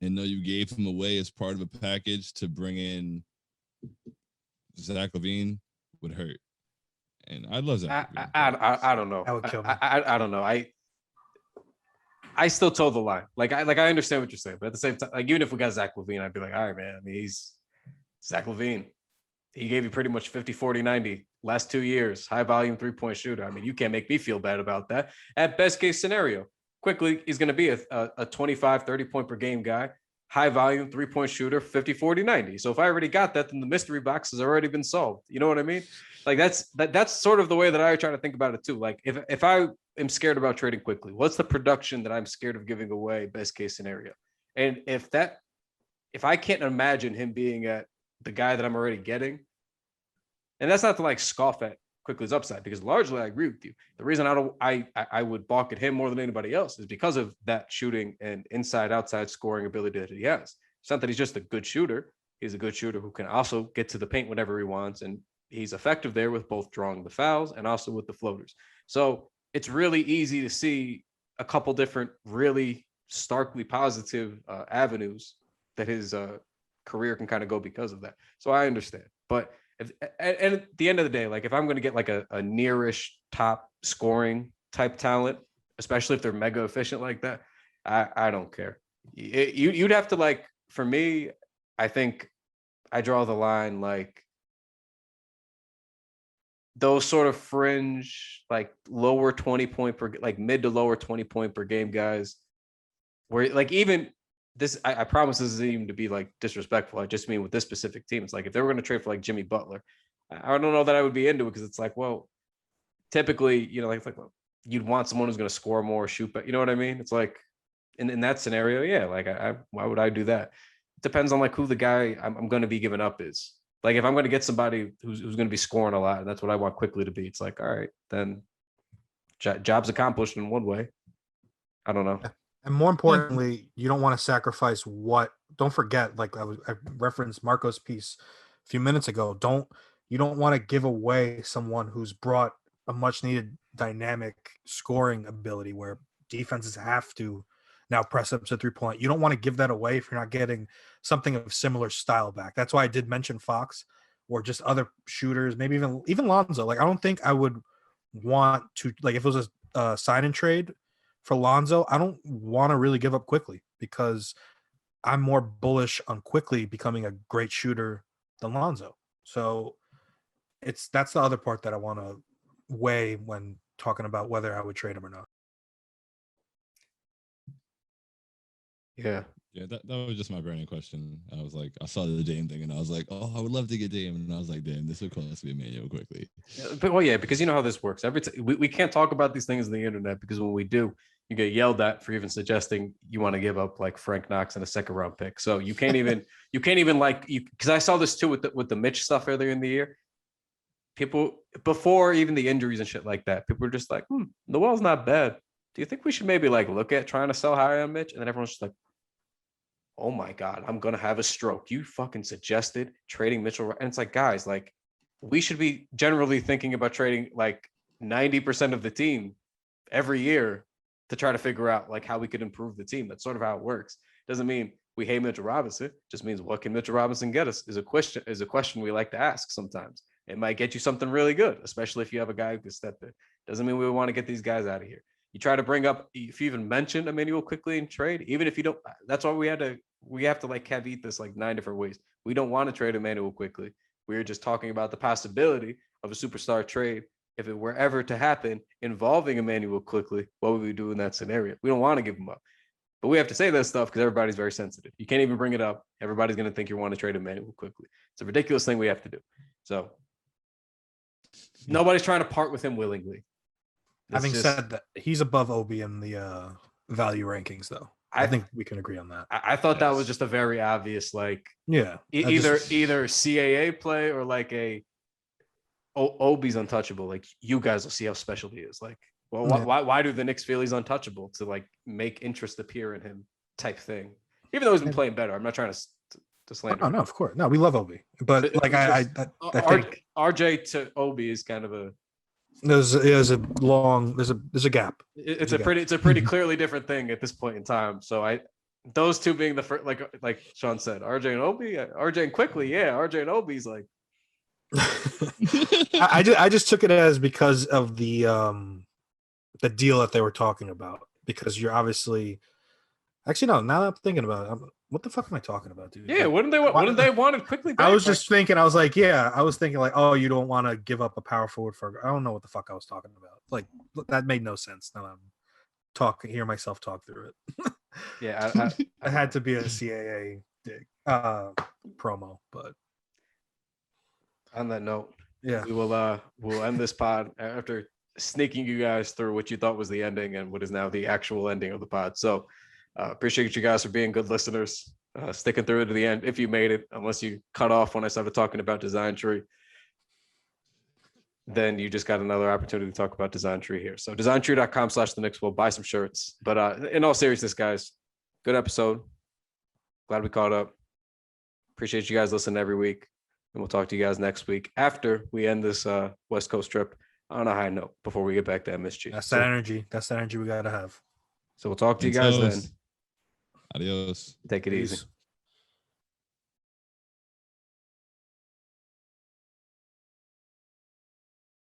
and know you gave him away as part of a package to bring in Zach LaVine would hurt. And I love Zach. I don't know. That would kill me. I don't know. I still toe the line. Like I understand what you're saying, but at the same time, like, even if we got Zach LaVine, I'd be like, all right, man. I mean, he's Zach LaVine. He gave you pretty much 50, 40, 90 last 2 years, high volume 3-point shooter. I mean, you can't make me feel bad about that. At best case scenario, quickly, he's going to be a 25, 30 point per game guy, high volume 3-point shooter, 50, 40, 90. So if I already got that, then the mystery box has already been solved. You know what I mean? Like, that's sort of the way that I try to think about it too. Like, if I am scared about trading quickly, what's the production that I'm scared of giving away, best case scenario? And if I can't imagine him being at the guy that I'm already getting, and that's not to like scoff at Quickly's upside, because largely I agree with you. The reason I would balk at him more than anybody else is because of that shooting and inside-outside scoring ability that he has. It's not that he's just a good shooter. He's a good shooter who can also get to the paint whenever he wants, and he's effective there with both drawing the fouls and also with the floaters. So it's really easy to see a couple different really starkly positive avenues that his career can kind of go because of that. So I understand. But and at the end of the day, like, if I'm going to get like a nearish top scoring type talent, especially if they're mega efficient like that, I don't care. You'd have to, like, for me, I think I draw the line like those sort of fringe, like lower 20 point per, like mid to lower 20 point per game guys, where like even this, I promise this isn't even to be like disrespectful. I just mean with this specific team, it's like if they were going to trade for like Jimmy Butler, I don't know that I would be into it, because it's like, well, typically, you know, like well, you'd want someone who's going to score more, shoot, but you know what I mean? It's like in that scenario, yeah, like why would I do that? It depends on like who the guy I'm going to be giving up is. Like, if I'm going to get somebody who's going to be scoring a lot, and that's what I want Quickly to be, it's like, all right, then job's accomplished in one way. I don't know. And more importantly, you don't want to sacrifice don't forget, like I referenced Marco's piece a few minutes ago. You don't want to give away someone who's brought a much needed dynamic scoring ability where defenses have to now press up to 3-point. You don't want to give that away if you're not getting something of similar style back. That's why I did mention Fox or just other shooters, maybe even Lonzo. Like, I don't think I would want to, like, if it was a sign and trade for Lonzo, I don't want to really give up Quickly, because I'm more bullish on Quickly becoming a great shooter than Lonzo. So that's the other part that I want to weigh when talking about whether I would trade him or not. Yeah. Yeah, that was just my burning question. I was like, I saw the Dame thing, and I was like, oh, I would love to get Dame, and I was like, damn, this would cost me Emmanuel quickly. But well, yeah, because you know how this works. We can't talk about these things on the internet because when we do, you get yelled at for even suggesting you want to give up like Frank Knox and a second round pick. So you can't even like you because I saw this too with the Mitch stuff earlier in the year. People before even the injuries and shit like that, people were just like, Noel's not bad. Do you think we should maybe like look at trying to sell high on Mitch? And then everyone's just like, oh my God, I'm gonna have a stroke. You fucking suggested trading Mitchell. And it's like, guys, like we should be generally thinking about trading like 90% of the team every year to try to figure out like how we could improve the team. That's sort of how it works. Doesn't mean we hate Mitchell Robinson. Just means what can Mitchell Robinson get us is a question we like to ask sometimes. It might get you something really good, especially if you have a guy who can step in. Doesn't mean we want to get these guys out of here. You try to bring up, if you even mention Emmanuel quickly in trade, even if you don't, that's why we have to like caveat this like 9 different ways. We don't want to trade Emmanuel quickly. We're just talking about the possibility of a superstar trade. If it were ever to happen involving Emmanuel quickly, what would we do in that scenario? We don't want to give him up. But we have to say this stuff because everybody's very sensitive. You can't even bring it up. Everybody's going to think you want to trade Emmanuel quickly. It's a ridiculous thing we have to do. So nobody's trying to part with him willingly. Having said that, he's above Obi in the value rankings, though. I think we can agree on that. I thought that was just a very obvious, like, yeah, either CAA play or like a Obi's untouchable. Like, you guys will see how special he is. Like, well, why do the Knicks feel he's untouchable to like make interest appear in him type thing? Even though he's been playing better, I'm not trying to slander. Oh no, of course, no, we love Obi, but like I think RJ to Obi is kind of a. There's a gap. It's a pretty clearly different thing at this point in time. So those two being the first, like Shaun said, RJ and Obi, RJ and quickly, yeah, RJ and Obi's like. I just took it as because of the deal that they were talking about, because you're obviously actually no. Now that I'm thinking about it, what the fuck am I talking about, dude? Yeah, wouldn't they want it quickly back? I was just thinking, I was thinking like, oh, you don't want to give up a power forward for, I don't know what the fuck I was talking about. Like, that made no sense. Now I'm hear myself talk through it. Yeah, I had to be a CAA dig promo, but on that note, yeah, we'll end this pod after sneaking you guys through what you thought was the ending and what is now the actual ending of the pod. So appreciate you guys for being good listeners, sticking through it to the end if you made it, unless you cut off when I started talking about Design Tree. Then you just got another opportunity to talk about Design Tree here. So designtree.com/the Knicks will buy some shirts. But in all seriousness, guys, good episode. Glad we caught up. Appreciate you guys listening every week. And we'll talk to you guys next week after we end this West Coast trip on a high note before we get back to MSG. That's that energy. That's the energy we got to have. So we'll talk to you guys then. Adios. Take it easy.